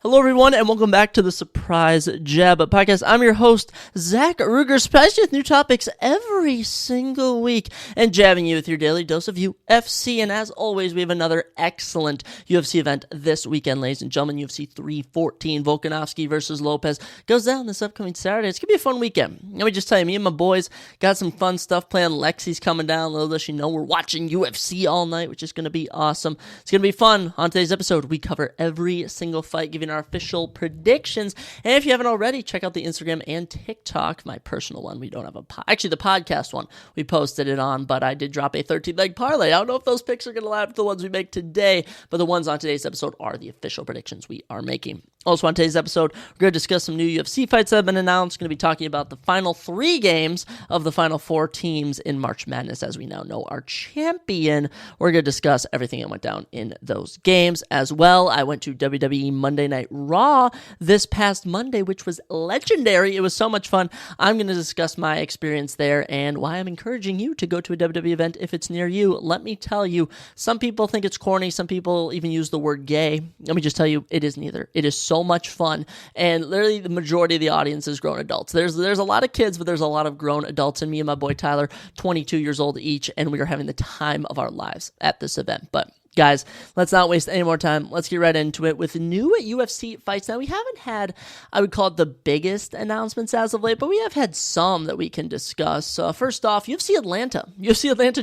Hello, everyone, and welcome back to the Surprise Jab podcast. I'm your host, Zach Ruger, surprising you with new topics every single week and jabbing you with your daily dose of UFC. And as always, we have another excellent UFC event this weekend, ladies and gentlemen. UFC 314, Volkanovski versus Lopez goes down this upcoming Saturday. It's going to be a fun weekend. Let me just tell you, me and my boys got some fun stuff planned. Lexi's coming down. Little does she know we're watching UFC all night, which is going to be awesome. It's going to be fun. On today's episode, we cover every single fight, giving our official predictions. And if you haven't already, check out the Instagram and TikTok, my personal one. We don't have actually the podcast one we posted it on, but I did drop a 13-leg parlay. I don't know if those picks are going to line up with the ones we make today, but the ones on today's episode are the official predictions we are making. Also on today's episode, we're going to discuss some new UFC fights that have been announced. We're going to be talking about the final 3 games of the final 4 teams in March Madness, as we now know our champion. We're going to discuss everything that went down in those games as well. I went to WWE Monday Night Raw this past Monday, which was legendary. It was so much fun. I'm going to discuss my experience there and why I'm encouraging you to go to a WWE event if it's near you. Let me tell you, some people think it's corny. Some people even use the word gay. Let me just tell you, it is neither. It is so much fun, and literally the majority of the audience is grown adults. There's a lot of kids, but there's a lot of grown adults, and me and my boy Tyler, 22 years old each, and we are having the time of our lives at this event. But guys, let's not waste any more time. Let's get right into it with new UFC fights. Now, we haven't had, I would call it the biggest announcements as of late, but we have had some that we can discuss. First off, UFC Atlanta,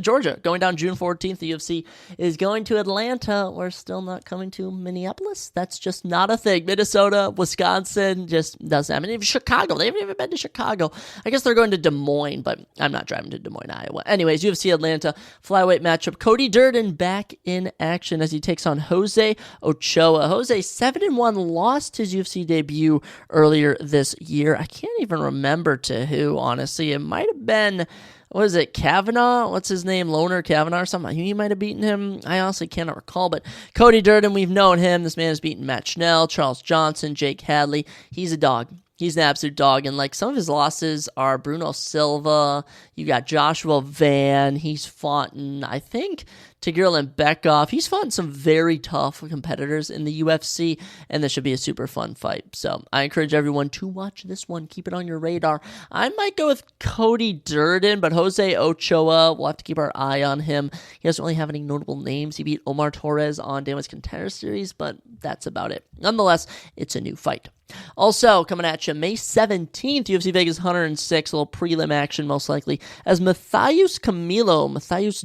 Georgia, going down June 14th. The UFC is going to Atlanta. We're still not coming to Minneapolis. That's just not a thing. Minnesota, Wisconsin, just doesn't happen. Even Chicago, they haven't even been to Chicago. I guess they're going to Des Moines, but I'm not driving to Des Moines, Iowa. Anyways, UFC Atlanta, flyweight matchup. Cody Durden back in action as he takes on Jose Ochoa. Jose, 7-1, lost his UFC debut earlier this year. I can't even remember to who, honestly. It might have been, what is it, Kavanaugh? What's his name? Loner Kavanaugh or something? He might have beaten him. I honestly cannot recall, but Cody Durden, we've known him. This man has beaten Matt Schnell, Charles Johnson, Jake Hadley. He's a dog. He's an absolute dog, and like some of his losses are Bruno Silva. You got Joshua Van. He's fought in, I think, Tigran Bekov. He's fought in some very tough competitors in the UFC, and this should be a super fun fight. So I encourage everyone to watch this one. Keep it on your radar. I might go with Cody Durden, but Jose Ochoa, we'll have to keep our eye on him. He doesn't really have any notable names. He beat Omar Torres on Dana's Contender Series, but that's about it. Nonetheless, it's a new fight. Also, coming at you May 17th, UFC Vegas 106, a little prelim action most likely, as Matheus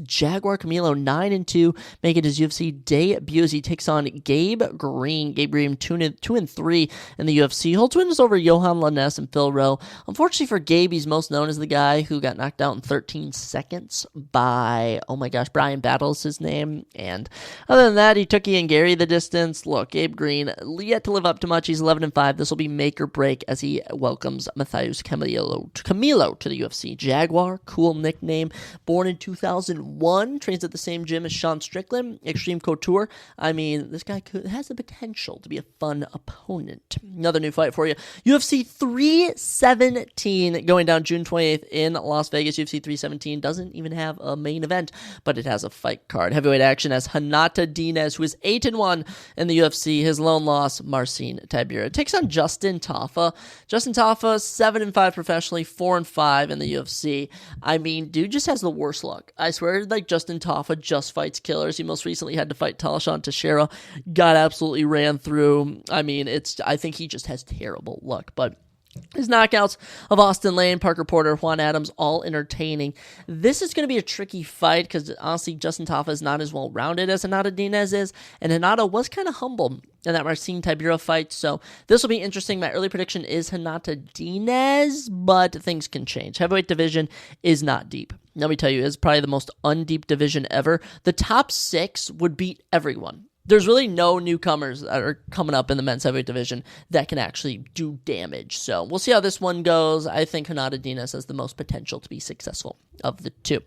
Jaguar Camilo, 9-2, making his UFC debut as he takes on Gabe Green. Gabe Green 2-3 in the UFC. Holds wins over Johan Lainez and Phil Rowe. Unfortunately for Gabe, he's most known as the guy who got knocked out in 13 seconds by, Brian Battle's his name. And other than that, he took Ian Gary the distance. Look, Gabe Green, yet to live up to much. He's 11-5. This will be make or break as he welcomes Matheus Camilo to the UFC. Jaguar, cool nickname. Born in 2001, trains at the same gym as Sean Strickland, Extreme Couture. I mean, this guy has the potential to be a fun opponent. Another new fight for you. UFC 317 going down June 28th in Las Vegas. UFC 317 doesn't even have a main event, but it has a fight card. Heavyweight action as Renata Diaz, who is 8-1 in the UFC. His lone loss, Marcin Tybura, takes on Justin Tafa. Justin Tafa, 7-5 professionally, 4-5 in the UFC. I mean, dude just has the worst luck. I swear, like, Justin Tafa just fights killers. He most recently had to fight Talashan Teixeira, got absolutely ran through. I mean, I think he just has terrible luck, but his knockouts of Austin Lane, Parker Porter, Juan Adams, all entertaining. This is going to be a tricky fight because, honestly, Justin Tafa is not as well-rounded as Renata Diaz is, and Renata was kind of humble in that Marcin Tybura fight, so this will be interesting. My early prediction is Renata Diaz, but things can change. Heavyweight division is not deep. Let me tell you, it's probably the most undeep division ever. The top 6 would beat everyone. There's really no newcomers that are coming up in the men's heavyweight division that can actually do damage. So we'll see how this one goes. I think Renata Diaz has the most potential to be successful of the two.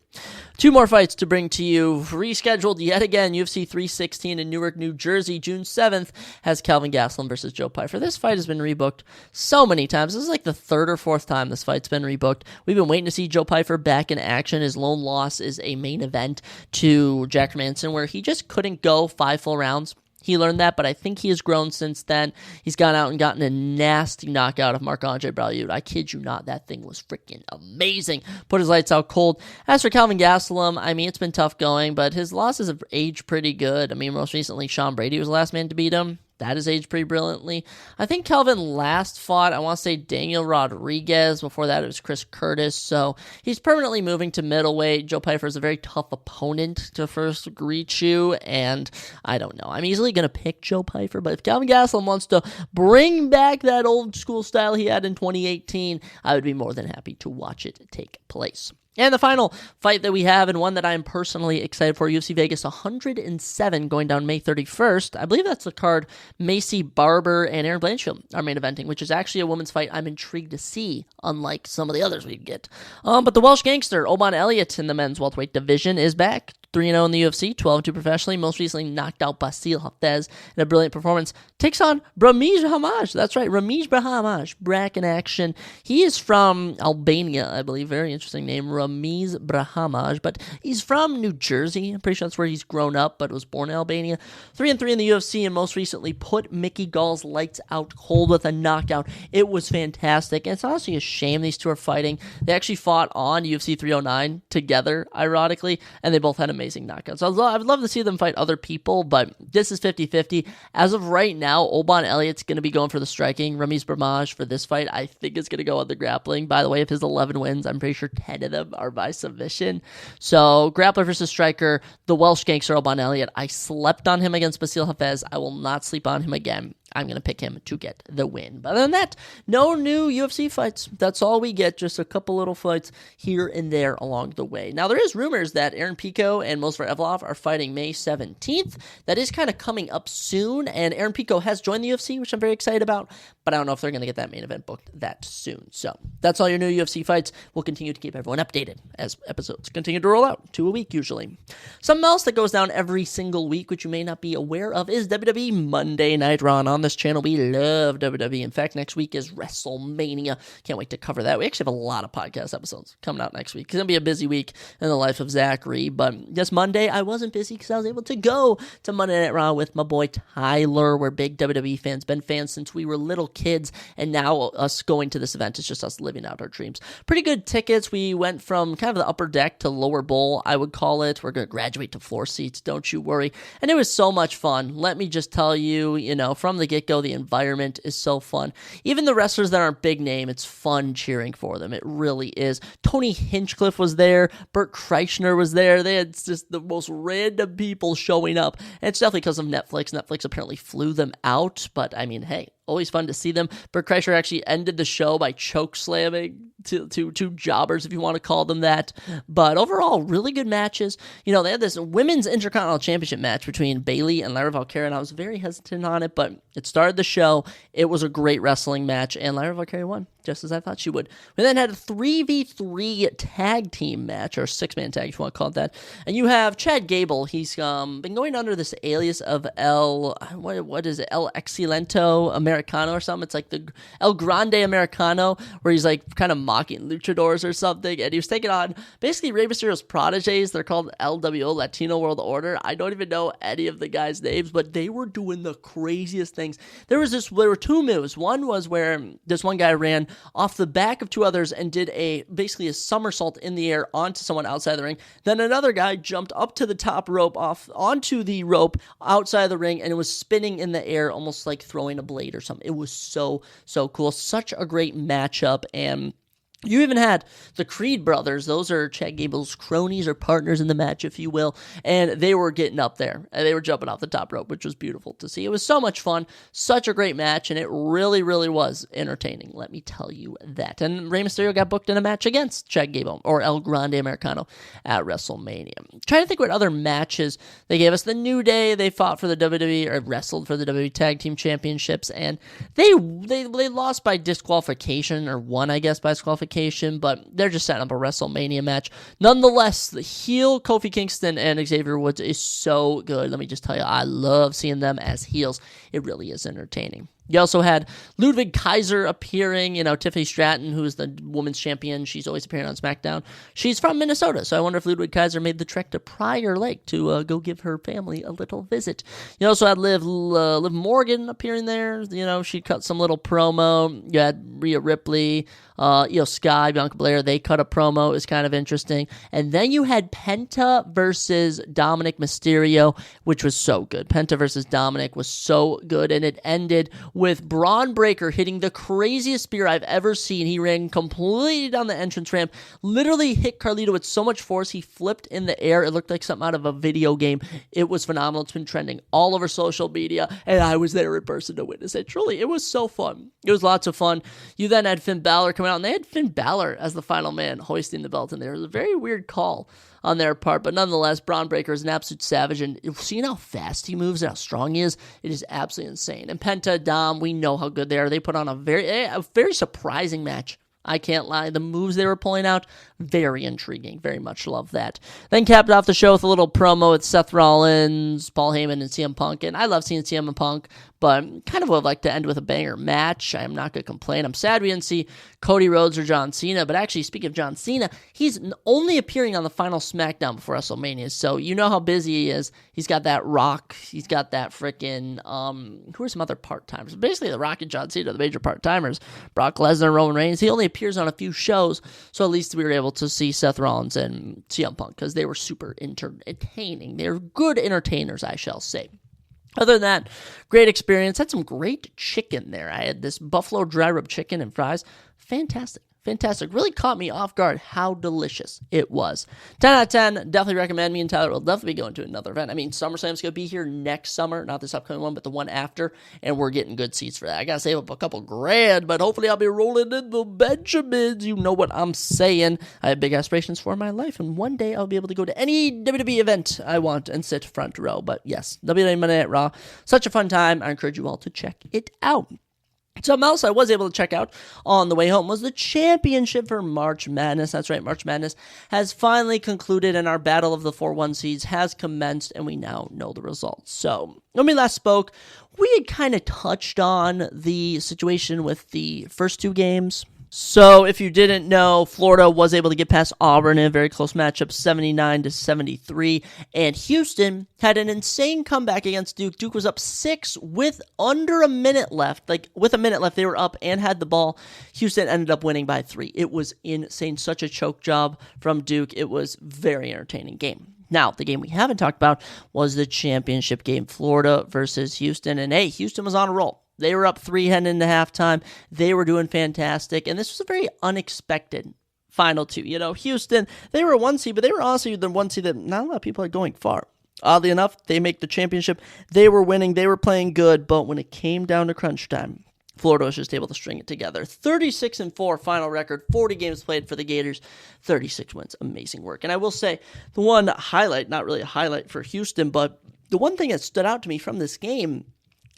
Two more fights to bring to you. Rescheduled yet again, UFC 316 in Newark, New Jersey, June 7th, has Calvin Gastelum versus Joe Pyfer. This fight has been rebooked so many times. This is like the 3rd or 4th time this fight's been rebooked. We've been waiting to see Joe Pyfer back in action. His lone loss is a main event to Jack Manson where he just couldn't go 5 full rounds. he learned that, but I think he has grown since then. He's gone out and gotten a nasty knockout of Marc-Andre Braillard. I kid you not, that thing was freaking amazing. Put his lights out cold. As for Calvin Gastelum, I mean, it's been tough going, but his losses have aged pretty good. I mean, most recently, Sean Brady was the last man to beat him. That has aged pretty brilliantly. I think Calvin last fought, I want to say Daniel Rodriguez. Before that, it was Chris Curtis. So he's permanently moving to middleweight. Joe Pyfer is a very tough opponent to first greet you, and I don't know. I'm easily going to pick Joe Pyfer, but if Calvin Gastelum wants to bring back that old school style he had in 2018, I would be more than happy to watch it take place. And the final fight that we have, and one that I'm personally excited for, UFC Vegas 107 going down May 31st. I believe that's the card Macy Barber and Erin Blanchfield are main eventing, which is actually a women's fight I'm intrigued to see, unlike some of the others we get. But the Welsh gangster, Oban Elliott, in the men's welterweight division is back. 3-0 in the UFC, 12-2 professionally, most recently knocked out Basil Hafez in a brilliant performance. Takes on Ramiz Brahimaj. That's right, Ramiz Brahimaj, back in action. He is from Albania, I believe. Very interesting name, Ramiz Brahimaj, but he's from New Jersey. I'm pretty sure that's where he's grown up, but was born in Albania. 3-3 in the UFC, and most recently put Mickey Gall's lights out cold with a knockout. It was fantastic, and it's honestly a shame these two are fighting. They actually fought on UFC 309 together, ironically, and they both had amazing knockouts. I'd love to see them fight other people, but this is 50-50. As of right now, Oban Elliott's going to be going for the striking. Ramiz Brahimaj for this fight, I think, is going to go on the grappling. By the way, of his 11 wins, I'm pretty sure 10 of them are by submission. So, grappler versus striker, the Welsh gangster Oban Elliott. I slept on him against Basil Hafez. I will not sleep on him again. I'm going to pick him to get the win. But other than that, no new UFC fights. That's all we get, just a couple little fights here and there along the way. Now, there is rumors that Aaron Pico and Movsar Evloev are fighting May 17th. That is kind of coming up soon, and Aaron Pico has joined the UFC, which I'm very excited about, but I don't know if they're going to get that main event booked that soon. So that's all your new UFC fights. We'll continue to keep everyone updated as episodes continue to roll out, 2 a week usually. Something else that goes down every single week, which you may not be aware of, is WWE Monday Night Raw. On this channel, we love WWE. In fact, next week is WrestleMania. Can't wait to cover that. We actually have a lot of podcast episodes coming out next week. It's going to be a busy week in the life of Zachary, but this Monday, I wasn't busy because I was able to go to Monday Night Raw with my boy Tyler. We're big WWE fans, been fans since we were little kids, and now us going to this event is just us living out our dreams. Pretty good tickets. We went from kind of the upper deck to lower bowl, I would call it. We're going to graduate to floor seats, don't you worry. And it was so much fun. Let me just tell you, from the get-go, the environment is so fun. Even the wrestlers that aren't big name, it's fun cheering for them. It really is. Tony Hinchcliffe was there. Bert Kreischer was there. They had just the most random people showing up. And it's definitely because of Netflix. Netflix apparently flew them out, but I mean, hey, always fun to see them. Bert Kreischer actually ended the show by choke slamming two jobbers, if you want to call them that. But overall, really good matches. They had this women's Intercontinental Championship match between Bayley and Lyra Valkyria, and I was very hesitant on it, but it started the show. It was a great wrestling match, and Lyra Valkyria won, just as I thought she would. We then had a 3v3 tag team match, or six-man tag, if you want to call it that. And you have Chad Gable. He's been going under this alias of El Excelento Americano or something. It's like the El Grande Americano, where he's like kind of mocking luchadors or something. And he was taking on basically Rey Mysterio's proteges. They're called LWO, Latino World Order. I don't even know any of the guys' names, but they were doing the craziest things. There were two moves. One was where this one guy ran off the back of two others and did basically a somersault in the air onto someone outside the ring. Then another guy jumped up to the top rope, off onto the rope outside the ring, and it was spinning in the air, almost like throwing a blade or something. It was so cool. Such a great matchup, and you even had the Creed brothers. Those are Chad Gable's cronies or partners in the match, if you will, and they were getting up there, and they were jumping off the top rope, which was beautiful to see. It was so much fun, such a great match, and it really, really was entertaining, let me tell you that. And Rey Mysterio got booked in a match against Chad Gable, or El Grande Americano, at WrestleMania. Trying to think what other matches they gave us. The New Day, they fought for the WWE, or wrestled for the WWE Tag Team Championships, and they lost by disqualification, or won, I guess, by disqualification, but they're just setting up a WrestleMania match. Nonetheless, the heel Kofi Kingston and Xavier Woods is so good. Let me just tell you, I love seeing them as heels. It really is entertaining. You also had Ludwig Kaiser appearing, Tiffany Stratton, who's the women's champion. She's always appearing on SmackDown. She's from Minnesota, so I wonder if Ludwig Kaiser made the trek to Prior Lake to go give her family a little visit. You also had Liv Morgan appearing there. She cut some little promo. You had Rhea Ripley, Sky, Bianca Belair. They cut a promo. It was kind of interesting. And then you had Penta versus Dominic Mysterio, which was so good. Penta versus Dominic was so good, and it ended with Braun Breaker hitting the craziest spear I've ever seen. He ran completely down the entrance ramp, literally hit Carlito with so much force, he flipped in the air. It looked like something out of a video game. It was phenomenal. It's been trending all over social media, and I was there in person to witness it. Truly, it was so fun. It was lots of fun. You then had Finn Balor come out, and they had Finn Balor as the final man hoisting the belt in there. It was a very weird call on their part, but nonetheless, Braun Breaker is an absolute savage, and seeing how fast he moves and how strong he is, it is absolutely insane. And Penta, Dom, we know how good they are. They put on a very surprising match. I can't lie. The moves they were pulling out, very intriguing. Very much love that. Then capped off the show with a little promo with Seth Rollins, Paul Heyman, and CM Punk. And I love seeing CM Punk, but kind of would like to end with a banger match. I'm not going to complain. I'm sad we didn't see Cody Rhodes or John Cena. But actually, speaking of John Cena, he's only appearing on the final SmackDown before WrestleMania. So you know how busy he is. He's got that Rock. He's got that freaking, who are some other part-timers? Basically, the Rock and John Cena, the major part-timers. Brock Lesnar, Roman Reigns. He only appears on a few shows. So at least we were able to see Seth Rollins and CM Punk because they were super entertaining. They're good entertainers, I shall say. Other than that, great experience. Had some great chicken there. I had this buffalo dry rub chicken and fries. Fantastic. Really caught me off guard how delicious it was. 10 out of 10. Definitely recommend. Me and Tyler will definitely be going to another event. I mean, SummerSlam's going to be here next summer. Not this upcoming one, but the one after. And we're getting good seats for that. I got to save up a couple grand, but hopefully I'll be rolling in the Benjamins. You know what I'm saying. I have big aspirations for my life, and one day I'll be able to go to any WWE event I want and sit front row. But yes, WWE Monday Night Raw. Such a fun time. I encourage you all to check it out. Something else I was able to check out on the way home was the championship for March Madness. That's right, March Madness has finally concluded, and our battle of the 4-1 seeds has commenced, and we now know the results. So, when we last spoke, we had kind of touched on the situation with the first two games. So, if you didn't know, Florida was able to get past Auburn in a very close matchup, 79-73, and Houston had an insane comeback against Duke. Duke was up 6 with under a minute left. With a minute left, they were up and had the ball. Houston ended up winning by 3. It was insane. Such a choke job from Duke. It was a very entertaining game. Now, the game we haven't talked about was the championship game, Florida versus Houston. And hey, Houston was on a roll. They were up 3 heading into halftime. They were doing fantastic. And this was a very unexpected final two. Houston, they were a 1 seed, but they were also the 1 seed that not a lot of people are going far. Oddly enough, they make the championship. They were winning. They were playing good. But when it came down to crunch time, Florida was just able to string it together. 36-4 final record, 40 games played for the Gators, 36 wins. Amazing work. And I will say, the one highlight, not really a highlight for Houston, but the one thing that stood out to me from this game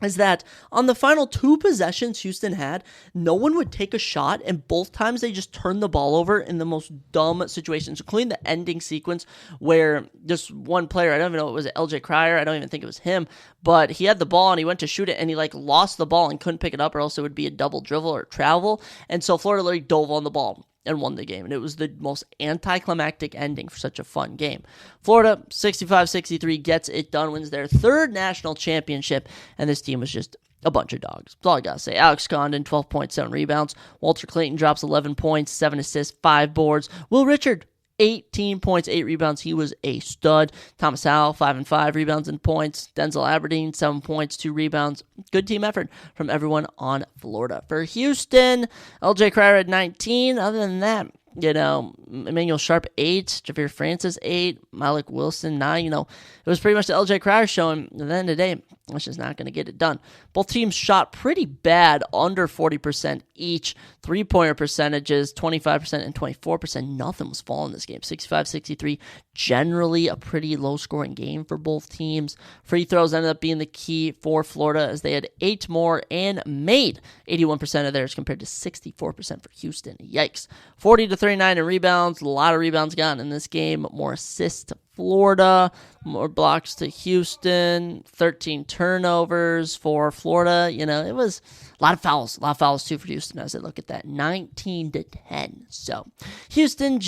is that on the final 2 possessions Houston had, no one would take a shot, and both times they just turned the ball over in the most dumb situations, including the ending sequence where just one player, I don't even know, it was LJ Cryer, I don't even think it was him, but he had the ball and he went to shoot it and he lost the ball and couldn't pick it up, or else it would be a double dribble or travel, and so Florida literally dove on the ball and won the game. And it was the most anticlimactic ending for such a fun game. Florida, 65-63, gets it done, wins their 3rd national championship, and this team was just a bunch of dogs. That's all I gotta say. Alex Condon, 12 points, 7 rebounds. Walter Clayton drops 11 points, 7 assists, 5 boards. Will Richard, 18 points, 8 rebounds. He was a stud. Thomas Howell, 5 and 5 rebounds and points. Denzel Aberdeen, 7 points, 2 rebounds. Good team effort from everyone on Florida. For Houston, LJ Cryer at 19. Other than that, Emmanuel Sharp, 8. Javier Francis, 8. Malik Wilson, 9. It was pretty much the LJ Cryer showing. At the end of the day, that's just not going to get it done. Both teams shot pretty bad, under 40% each. 3-pointer percentages, 25% and 24%. Nothing was falling in this game. 65-63. Generally a pretty low-scoring game for both teams. Free throws ended up being the key for Florida as they had 8 more and made 81% of theirs compared to 64% for Houston. Yikes. 40-39 in rebounds. A lot of rebounds gotten in this game. More assists to Florida, more blocks to Houston, 13 turnovers for Florida. It was a lot of fouls too for Houston as I look at that, 19-10. So Houston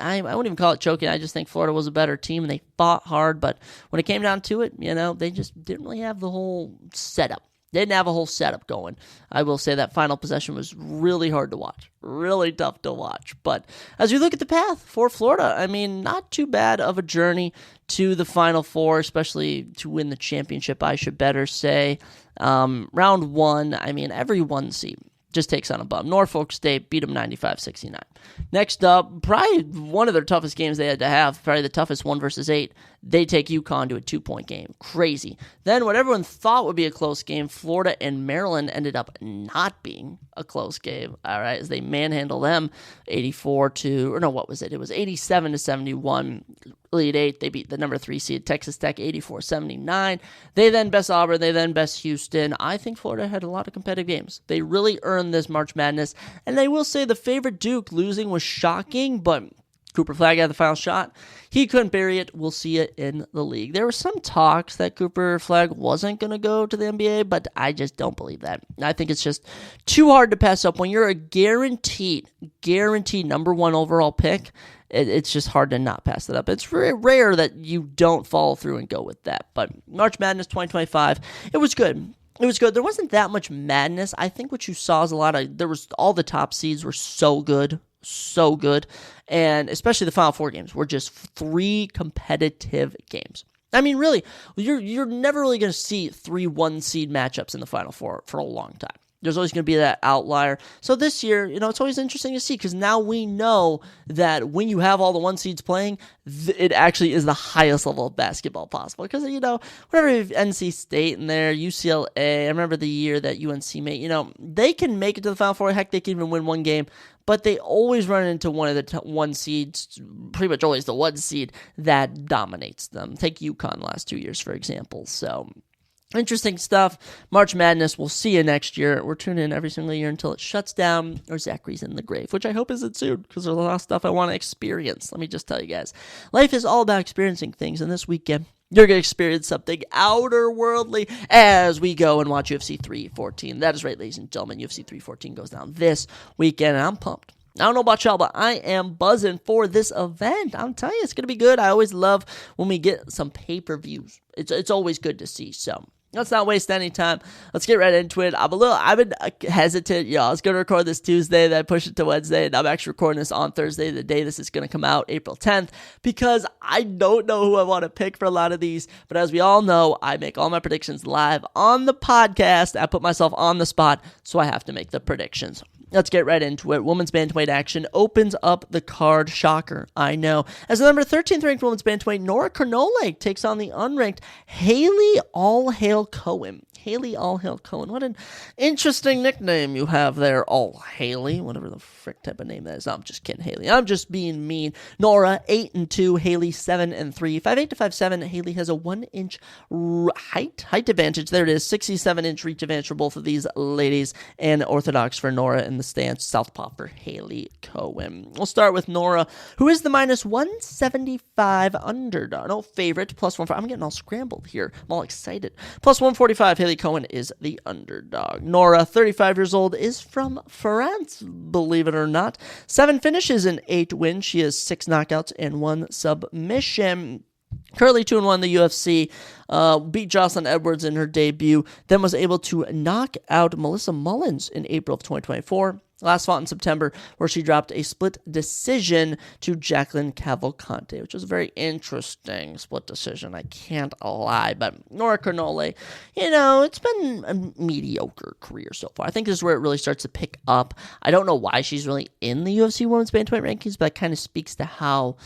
I wouldn't even call it choking. I just think Florida was a better team and they fought hard, but when it came down to it, they just didn't really have the whole setup. Didn't have a whole setup going. I will say that final possession was really hard to watch. Really tough to watch. But as we look at the path for Florida, not too bad of a journey to the Final Four, especially to win the championship, I should better say. Round one, every one seed just takes on a bum. Norfolk State beat them 95-69. Next up, probably one of their toughest games they had to have, probably the toughest 1 versus 8. They take UConn to a 2-point game. Crazy. Then what everyone thought would be a close game, Florida and Maryland ended up not being a close game, all right, as they manhandle them 87-71. Elite 8, they beat the number 3 seed Texas Tech 84-79. They then best Auburn, they then best Houston. I think Florida had a lot of competitive games. They really earned this March Madness, and I will say the favorite Duke losing was shocking, but Cooper Flagg had the final shot. He couldn't bury it. We'll see it in the league. There were some talks that Cooper Flagg wasn't going to go to the NBA, but I just don't believe that. I think it's just too hard to pass up. When you're a guaranteed number 1 overall pick, it's just hard to not pass that up. It's very rare that you don't follow through and go with that. But March Madness 2025, it was good. It was good. There wasn't that much madness. I think what you saw is all the top seeds were so good. And especially the Final Four games were just 3 competitive games. Really, you're never really going to see 3 1-seed matchups in the Final Four for a long time. There's always going to be that outlier. So this year, it's always interesting to see because now we know that when you have all the 1 seeds playing, it actually is the highest level of basketball possible. Because, whenever you have NC State in there, UCLA, I remember the year that UNC made, they can make it to the Final Four. Heck, they can even win 1 game. But they always run into one of the 1 seeds, pretty much always the 1 seed that dominates them. Take UConn the last 2 years, for example. So interesting stuff. March Madness. We'll see you next year. We're tuning in every single year until it shuts down or Zachary's in the grave, which I hope isn't soon because there's a lot of stuff I want to experience. Let me just tell you guys. Life is all about experiencing things, and this weekend, you're going to experience something outer worldly as we go and watch UFC 314. That is right, ladies and gentlemen. UFC 314 goes down this weekend, and I'm pumped. I don't know about y'all, but I am buzzing for this event. I'm telling you, it's going to be good. I always love when we get some pay-per-views. It's always good to see, so let's not waste any time. Let's get right into it. I've been hesitant. I was going to record this Tuesday, then I pushed it to Wednesday, and I'm actually recording this on Thursday, the day this is going to come out, April 10th, because I don't know who I want to pick for a lot of these, but as we all know, I make all my predictions live on the podcast. I put myself on the spot, so I have to make the predictions. Let's get right into it. Women's bantamweight action opens up the card. Shocker, I know. As the number 13th ranked women's bantamweight, Nora Carnole takes on the unranked Haley All Hail Cohen. Haley All Hail Cohen. What an interesting nickname you have there, All Haley. Whatever the frick type of name that is. No, I'm just kidding, Haley. I'm just being mean. Nora 8-2, Haley 7-3. 5'8" to 5'7". Haley has a 1-inch height advantage. There it is. 67-inch reach advantage for both of these ladies, and orthodox for Nora in the stance. Southpaw for Haley Cohen. We'll start with Nora, who is the minus 175 underdog. No, favorite. Plus 1. I'm getting all scrambled here. I'm all excited. Plus 145. Haley Cohen is the underdog. Nora, 35 years old, is from France, believe it or not. 7 finishes and 8 wins. She has 6 knockouts and 1 submission. Currently 2-1 in the UFC, beat Jocelyn Edwards in her debut, then was able to knock out Melissa Mullins in April of 2024. Last fought in September, where she dropped a split decision to Jacqueline Cavalcante, which was a very interesting split decision, I can't lie. But Nora Carnole, it's been a mediocre career so far. I think this is where it really starts to pick up. I don't know why she's really in the UFC Women's Bantamweight rankings, but it kind of speaks to how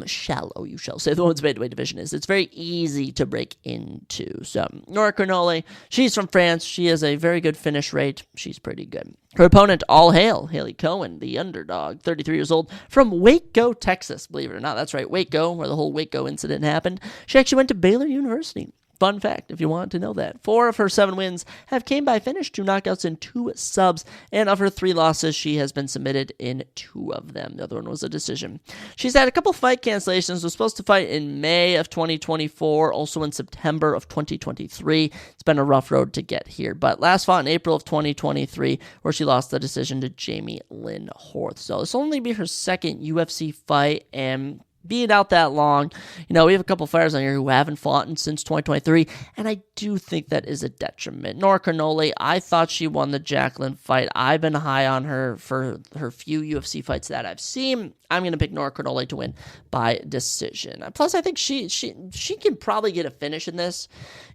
shallow, you shall say, the women's bantamweight division is. It's very easy to break into. So, Nora Carnole, she's from France. She has a very good finish rate. She's pretty good. Her opponent, all hail, Haley Cohen, the underdog, 33 years old, from Waco, Texas. Believe it or not, that's right, Waco, where the whole Waco incident happened. She actually went to Baylor University. fun fact, if you want to know that. 4 of her 7 wins have came by finish, 2 knockouts and 2 subs, and of her 3 losses, she has been submitted in 2 of them. The other one was a decision. She's had a couple fight cancellations, was supposed to fight in May of 2024, also in September of 2023. It's been a rough road to get here, but last fought in April of 2023, where she lost the decision to Jamie Lynn Horth. So this will only be her second UFC fight, and being out that long, we have a couple fighters on here who haven't fought since 2023, and I do think that is a detriment. Nora Cannoli, I thought she won the Jacqueline fight. I've been high on her for her few UFC fights that I've seen. I'm going to pick Nora Cannoli to win by decision. Plus, I think she can probably get a finish in this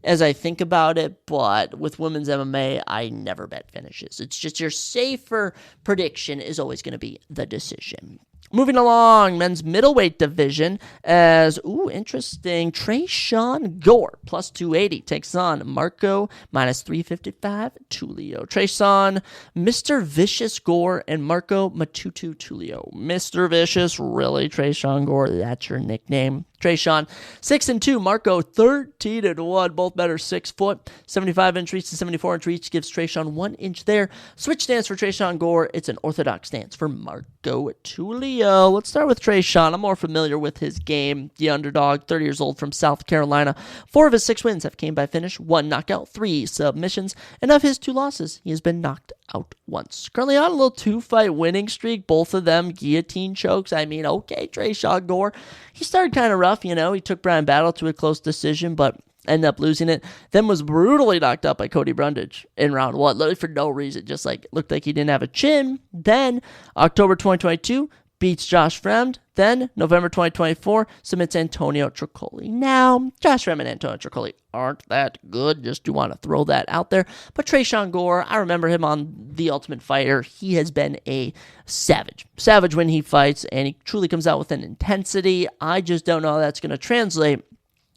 as I think about it, but with women's MMA, I never bet finishes. It's just your safer prediction is always going to be the decision. Moving along, men's middleweight division as, interesting, Tresean Gore, plus 280, takes on Marco, minus 355, Tulio. Tresean, Mr. Vicious Gore, and Marco Matutu Tulio. Mr. Vicious, really, Tresean Gore, that's your nickname. Tresean, 6-2, Marco, 13-1, both better 6 foot, 75-inch reach to 74-inch reach gives Tresean 1 inch there. Switch stance for Tresean Gore, it's an orthodox stance for Marco Tulio. Let's start with Tresean. I'm more familiar with his game, the underdog, 30 years old from South Carolina. 4 of his 6 wins have came by finish, 1 knockout, 3 submissions, and of his 2 losses, he has been knocked out once. Currently on a little 2-fight winning streak, both of them guillotine chokes. Okay, Tresean Gore, he started kind of rough, he took Brian Battle to a close decision, but ended up losing it, then was brutally knocked out by Cody Brundage in round 1, literally for no reason, just looked like he didn't have a chin. Then, October 2022, beats Josh Fremd. Then, November 2024, submits Antonio Tricoli. Now, Josh Fremd and Antonio Tricoli aren't that good. Just do want to throw that out there. But Tresean Gore, I remember him on The Ultimate Fighter. He has been a savage. Savage when he fights, and he truly comes out with an intensity. I just don't know how that's going to translate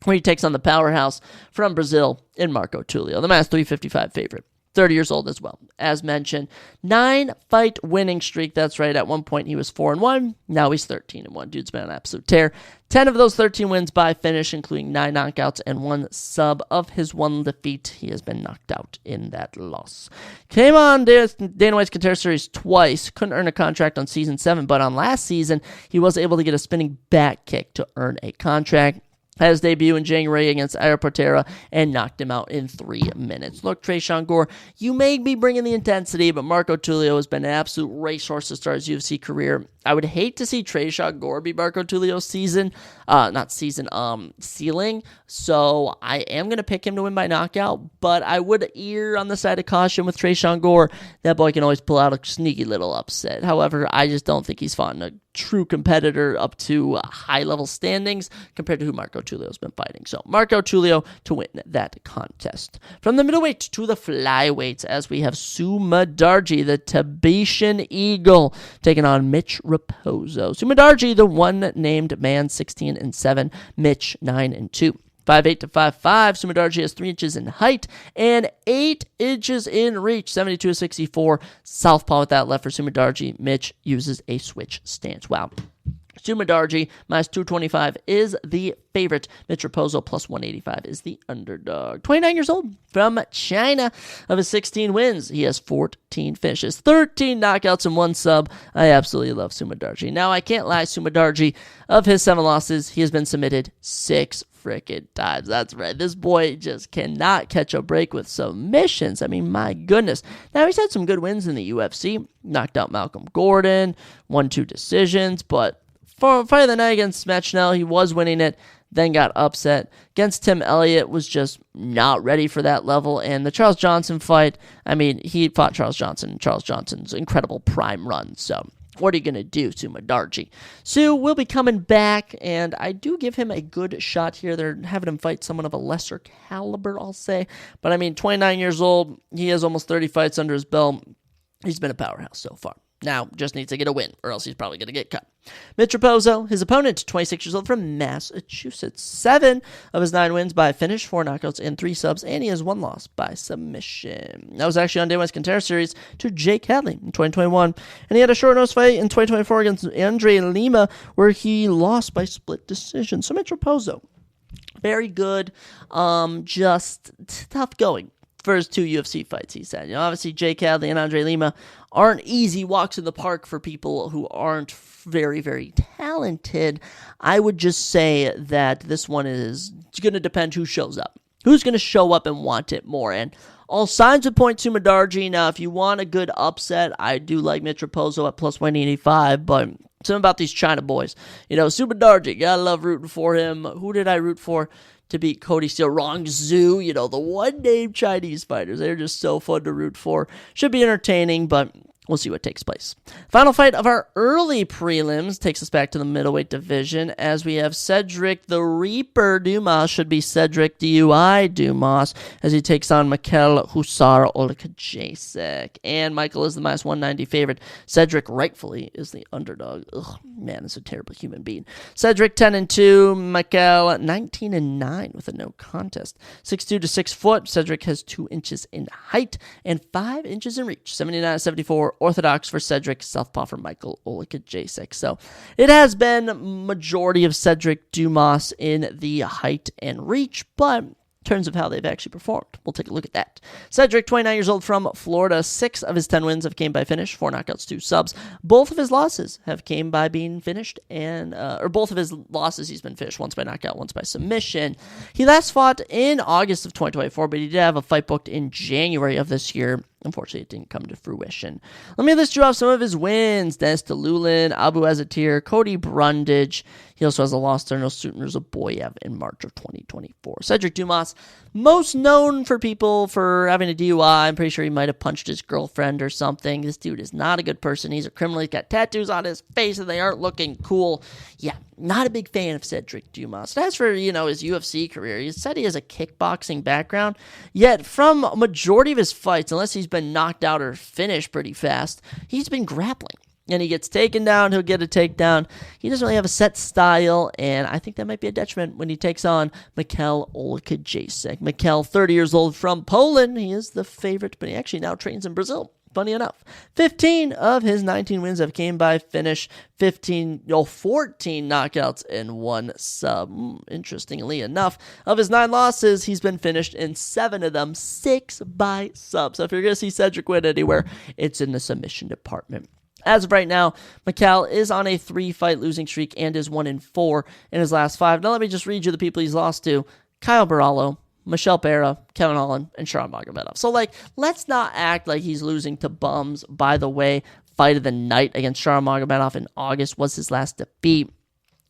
when he takes on the powerhouse from Brazil in Marco Tulio, the minus 355 favorite. 30 years old as well. As mentioned, 9-fight winning streak. That's right. At one point, he was 4-1. Now he's 13-1. Dude's been an absolute tear. 10 of those 13 wins by finish, including 9 knockouts and 1 sub. Of his 1 defeat, he has been knocked out in that loss. Came on Dana White's Contender Series twice. Couldn't earn a contract on Season 7, but on last season, he was able to get a spinning back kick to earn a contract. Had his debut in January against Ira Portera and knocked him out in 3 minutes. Look, Tresean Gore, you may be bringing the intensity, but Marco Tulio has been an absolute racehorse to start his UFC career. I would hate to see Tresean Gore be Marco Tulio's ceiling. So I am going to pick him to win by knockout, but I would err on the side of caution with Tresean Gore. That boy can always pull out a sneaky little upset. However, I just don't think he's fought a true competitor up to high-level standings compared to who Marco Tulio's been fighting. So Marco Tulio to win that contest. From the middleweight to the flyweights, as we have Sumadarji, the Tibetan Eagle, taking on Mitch Raposo. Sumadarji, the one named man, 16-7. Mitch, 9-2. 5'8" to 5'5". Sumadarji has 3 inches in height and 8 inches in reach. 72-64. Southpaw with that left for Sumadarji. Mitch uses a switch stance. Wow. Sumadarji, minus 225, is the favorite. Mitch Raposo, plus 185, is the underdog. 29 years old, from China. Of his 16 wins, he has 14 finishes, 13 knockouts, and 1 sub. I absolutely love Sumadarji. Now, I can't lie, Sumadarji, of his 7 losses, he has been submitted 6 freaking times. That's right. This boy just cannot catch a break with submissions. My goodness. Now, he's had some good wins in the UFC. Knocked out Malcolm Gordon, 1-2 decisions, but for Fight of the Night against Matt Schnell, he was winning it, then got upset. Against Tim Elliott, was just not ready for that level. And the Charles Johnson fight, he fought Charles Johnson in Charles Johnson's incredible prime run. So what are you going to do, Sumadarji? Sue will be coming back, and I do give him a good shot here. They're having him fight someone of a lesser caliber, I'll say. But 29 years old, he has almost 30 fights under his belt. He's been a powerhouse so far. Now, just needs to get a win, or else he's probably going to get cut. Mitch Raposo, his opponent, 26 years old from Massachusetts. 7 of his 9 wins by finish, 4 knockouts, and 3 subs, and he has 1 loss by submission. That was actually on Day One's Contender Series to Jake Hadley in 2021, and he had a short-notice fight in 2024 against Andre Lima, where he lost by split decision. So Mitch Raposo, very good, just tough going for his 2 UFC fights, he said. Obviously, Jake Hadley and Andre Lima aren't easy walks in the park for people who aren't very, very talented. I would just say that this one is going to depend who shows up. Who's going to show up and want it more? And all signs would point to Medarji. Now, if you want a good upset, I do like Mitch Raposo at plus 185, but something about these China boys. Super Darji, gotta love rooting for him. Who did I root for to beat Cody Steele? Rong Zhu, the one-name Chinese fighters. They're just so fun to root for. Should be entertaining, but we'll see what takes place. Final fight of our early prelims takes us back to the middleweight division as we have Cedric the Reaper Dumas, should be Cedric DUI Dumas, as he takes on Mikel Husar Olkajacek. And Michael is the minus 190 favorite. Cedric rightfully is the underdog. Ugh, man, it's a terrible human being. Cedric 10-2, Mikel 19-9 with a no contest. 6'2" to 6 foot. Cedric has 2 inches in height and 5 inches in reach. 79-74. Orthodox for Cedric, southpaw for Michael Olkajacek. So it has been majority of Cedric Dumas in the height and reach, but in terms of how they've actually performed, we'll take a look at that. Cedric, 29 years old from Florida. 6 of his 10 wins have came by finish, 4 knockouts, 2 subs. Both of his losses have came by being finished, or both of his losses he's been finished, once by knockout, once by submission. He last fought in August of 2024, but he did have a fight booked in January of this year. Unfortunately, it didn't come to fruition. Let me list you off some of his wins. Dennis Delulin, Abu Azatir, Cody Brundage. He also has a loss to Nurmagomedov in March of 2024. Cedric Dumas, most known for people for having a DUI. I'm pretty sure he might have punched his girlfriend or something. This dude is not a good person. He's a criminal. He's got tattoos on his face and they aren't looking cool. Yeah, not a big fan of Cedric Dumas. As for, his UFC career, he said he has a kickboxing background, yet from a majority of his fights, unless he's been knocked out or finished pretty fast, he's been grappling. And he gets taken down, he'll get a takedown. He doesn't really have a set style, and I think that might be a detriment when he takes on Mikel Olkajacek. Mikel, 30 years old from Poland. He is the favorite, but he actually now trains in Brazil. Funny enough, 15 of his 19 wins have came by finish, 14 knockouts and 1 sub. Interestingly enough, of his 9 losses, he's been finished in 7 of them, 6 by sub. So if you're going to see Cedric win anywhere, it's in the submission department. As of right now, Mikel is on a 3-fight losing streak and is 1-4 in his last 5. Now let me just read you the people he's lost to. Kyle Barallo, Michelle Pera, Kevin Holland, and Sharon Magomedov. So, let's not act like he's losing to bums. By the way, fight of the night against Sharon Magomedov in August was his last defeat.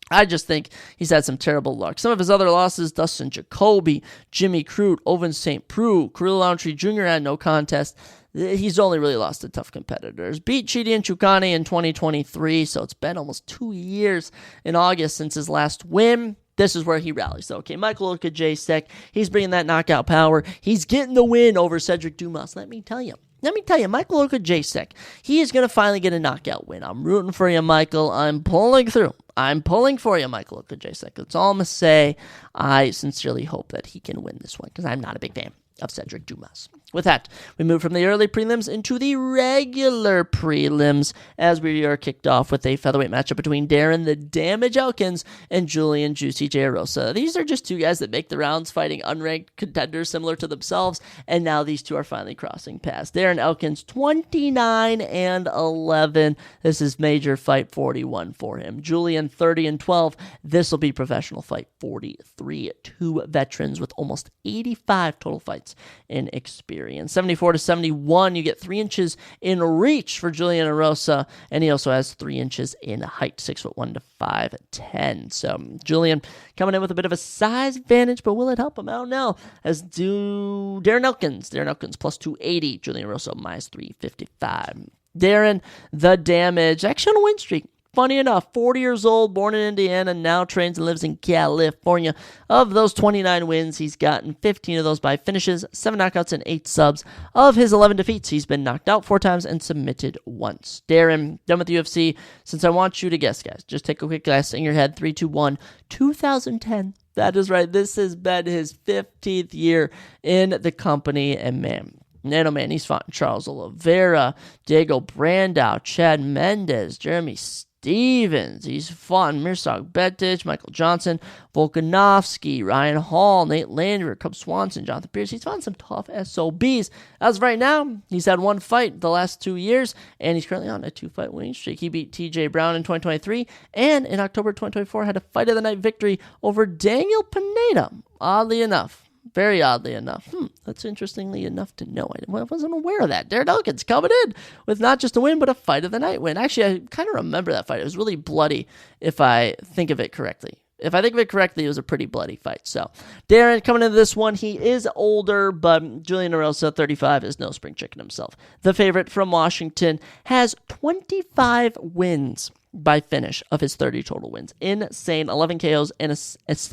I just think he's had some terrible luck. Some of his other losses, Dustin Jacoby, Jimmy Crute, Owen St. Preux, Kirill Roundtree Jr. had no contest. He's only really lost to tough competitors. Beat Chidi and Chukane in 2023, so it's been almost 2 years in August since his last win. This is where he rallies. So, okay, Michael Olkajacek, he's bringing that knockout power. He's getting the win over Cedric Dumas. Let me tell you, Michael Olkajacek, he is going to finally get a knockout win. I'm rooting for you, Michael. I'm pulling through. I'm pulling for you, Michael Olkajacek. That's all I'm going to say. I sincerely hope that he can win this one because I'm not a big fan of Cedric Dumas. With that, we move from the early prelims into the regular prelims as we are kicked off with a featherweight matchup between Darren the Damage Elkins and Julian Juicy J. Rosa. These are just 2 guys that make the rounds fighting unranked contenders similar to themselves, and now these 2 are finally crossing paths. Darren Elkins, 29-11. This is major fight 41 for him. Julian, 30-12. This will be professional fight 43. 2 veterans with almost 85 total fights in experience. 74-71, you get 3 inches in reach for Julian Erosa, and he also has 3 inches in height, 6'1" to 5'10". So Julian coming in with a bit of a size advantage, but will it help him? I don't know. As do Darren Elkins. Darren Elkins plus 280, Julian Erosa minus 355. Darren the Damage, actually on a win streak. Funny enough, 40 years old, born in Indiana, now trains and lives in California. Of those 29 wins, he's gotten 15 of those by finishes, 7 knockouts and 8 subs. Of his 11 defeats, he's been knocked out 4 times and submitted once. Darren, done with the UFC. Since I want you to guess, guys, just take a quick guess in your head. 3, 2, 1. 2010. That is right. This has been his 15th year in the company, and man, he's fought Charles Oliveira, Diego Brandao, Chad Mendes, Jeremy Stevens. He's fought Mirsad Bektic, Michael Johnson, Volkanovski, Ryan Hall, Nate Landwehr, Cub Swanson, Jonathan Pierce. He's fought some tough SOBs. As of right now, he's had one fight the last 2 years, and he's currently on a 2-fight winning streak. He beat TJ Brown in 2023, and in October 2024 had a fight of the night victory over Daniel Pineda. Oddly enough. Very oddly enough. That's interestingly enough to know. I wasn't aware of that. Darren Elkins coming in with not just a win, but a fight of the night win. Actually, I kind of remember that fight. It was really bloody, if I think of it correctly. If I think of it correctly, it was a pretty bloody fight. So, Darren coming into this one, he is older, but Julian Erosa, 35, is no spring chicken himself. The favorite from Washington has 25 wins by finish of his 30 total wins. Insane. 11 KOs and an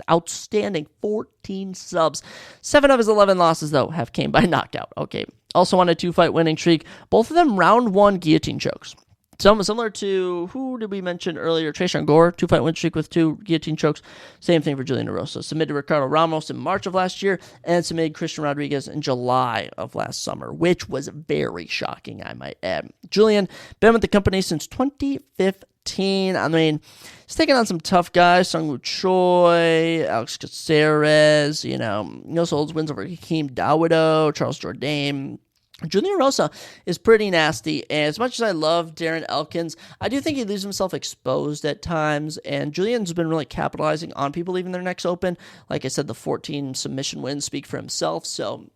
outstanding 14 subs. 7 of his 11 losses, though, have came by knockout. Okay. Also on a 2-fight winning streak. Both of them round 1 guillotine chokes. Similar to, who did we mention earlier? Trayshawn Gore, 2-fight win streak with 2 guillotine chokes. Same thing for Julian Erosa. Submitted Ricardo Ramos in March of last year and submitted Christian Rodriguez in July of last summer, which was very shocking, I might add. Julian, been with the company since 2015. I mean, he's taking on some tough guys. Sungwoo Choi, Alex Caceres, he also holds wins over Hakeem Dawodo, Charles Jourdain. Julian Erosa is pretty nasty, and as much as I love Darren Elkins, I do think he leaves himself exposed at times, and Julian's been really capitalizing on people leaving their necks open. Like I said, the 14 submission wins speak for himself, so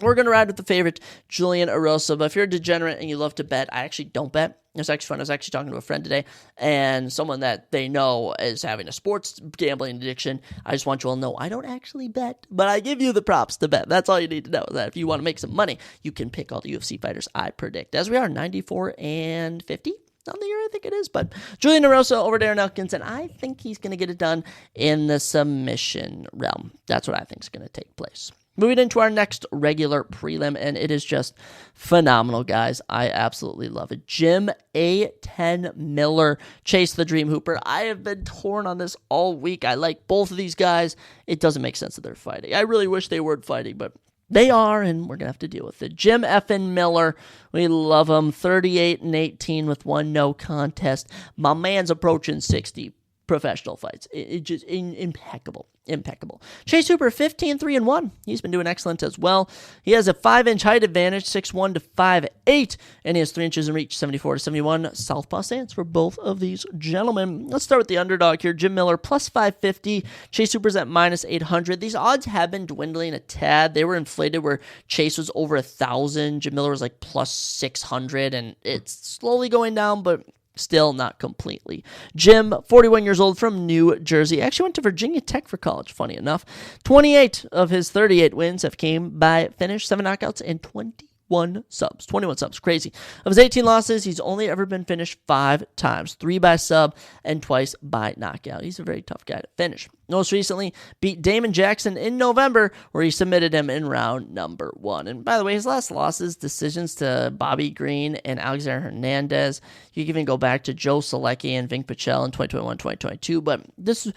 we're going to ride with the favorite, Julian Erosa. But if you're a degenerate and you love to bet, I actually don't bet. It's actually fun. I was actually talking to a friend today, and someone that they know is having a sports gambling addiction. I just want you all to know I don't actually bet, but I give you the props to bet. That's all you need to know, that if you want to make some money, you can pick all the UFC fighters I predict. As we are 94 and 50 on the year, I think it is. But Julian Erosa over Darren Elkins, and I think he's going to get it done in the submission realm. That's what I think is going to take place. Moving into our next regular prelim, and it is just phenomenal, guys. I absolutely love it. Jim A10 Miller, Chase the Dream Hooper. I have been torn on this all week. I like both of these guys. It doesn't make sense that they're fighting. I really wish they weren't fighting, but they are, and we're going to have to deal with it. Jim effing Miller, we love him. 38-18 with 1 no contest. My man's approaching 60 professional fights. It just impeccable. Chase Hooper, 15-3-1. He's been doing excellent as well. He has a 5-inch height advantage, 6'1" to 5'8", and he has 3 inches in reach, 74 to 71. Southpaw stance for both of these gentlemen. Let's start with the underdog here. Jim Miller, plus 550. Chase Hooper's at minus 800. These odds have been dwindling a tad. They were inflated where Chase was over 1,000. Jim Miller was like plus 600, and it's slowly going down, but still not completely. Jim, 41 years old, from New Jersey. Actually went to Virginia Tech for college, funny enough. 28 of his 38 wins have came by finish, 7 knockouts, and 21 subs. Crazy. Of his 18 losses, he's only ever been finished 5 times. 3 by sub and twice by knockout. He's a very tough guy to finish. Most recently, beat Damon Jackson in November, where he submitted him in round number 1. And by the way, his last losses, decisions to Bobby Green and Alexander Hernandez. You can even go back to Joe Selecki and Vink Pichel in 2021, 2022. But this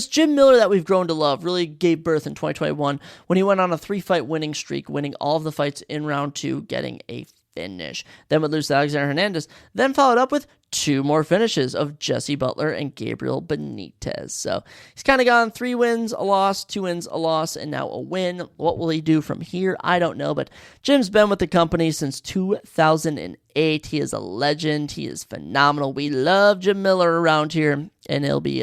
Jim Miller that we've grown to love really gave birth in 2021 when he went on a 3-fight winning streak, winning all of the fights in round 2, getting a finish. Then would lose to Alexander Hernandez, then followed up with 2 more finishes of Jesse Butler and Gabriel Benitez. So he's kind of gone 3 wins, a loss, 2 wins, a loss, and now a win. What will he do from here? I don't know, but Jim's been with the company since 2008. He is a legend. He is phenomenal. We love Jim Miller around here, and it'll be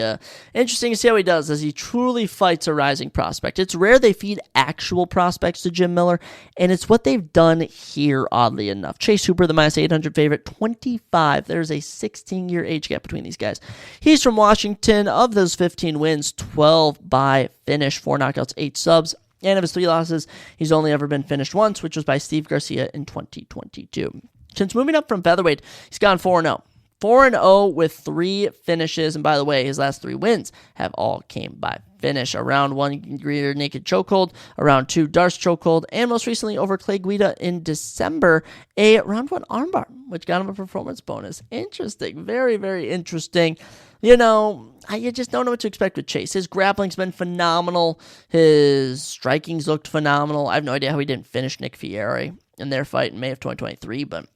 interesting to see how he does as he truly fights a rising prospect. It's rare they feed actual prospects to Jim Miller, and it's what they've done here, oddly enough. Chase Hooper, the minus 800 favorite, 25. There's a 16-year age gap between these guys. He's from Washington. Of those 15 wins, 12 by finish, 4 knockouts, 8 subs. And of his 3 losses, he's only ever been finished once, which was by Steve Garcia in 2022. Since moving up from featherweight, he's gone 4-0. 4-0 with 3 finishes. And by the way, his last 3 wins have all came by finish. A round 1 rear naked chokehold, a round 2 Darce chokehold, and most recently over Clay Guida in December, a round 1 armbar, which got him a performance bonus. Interesting. Very, very interesting. You just don't know what to expect with Chase. His grappling's been phenomenal. His striking's looked phenomenal. I have no idea how he didn't finish Nick Fieri in their fight in May of 2023, but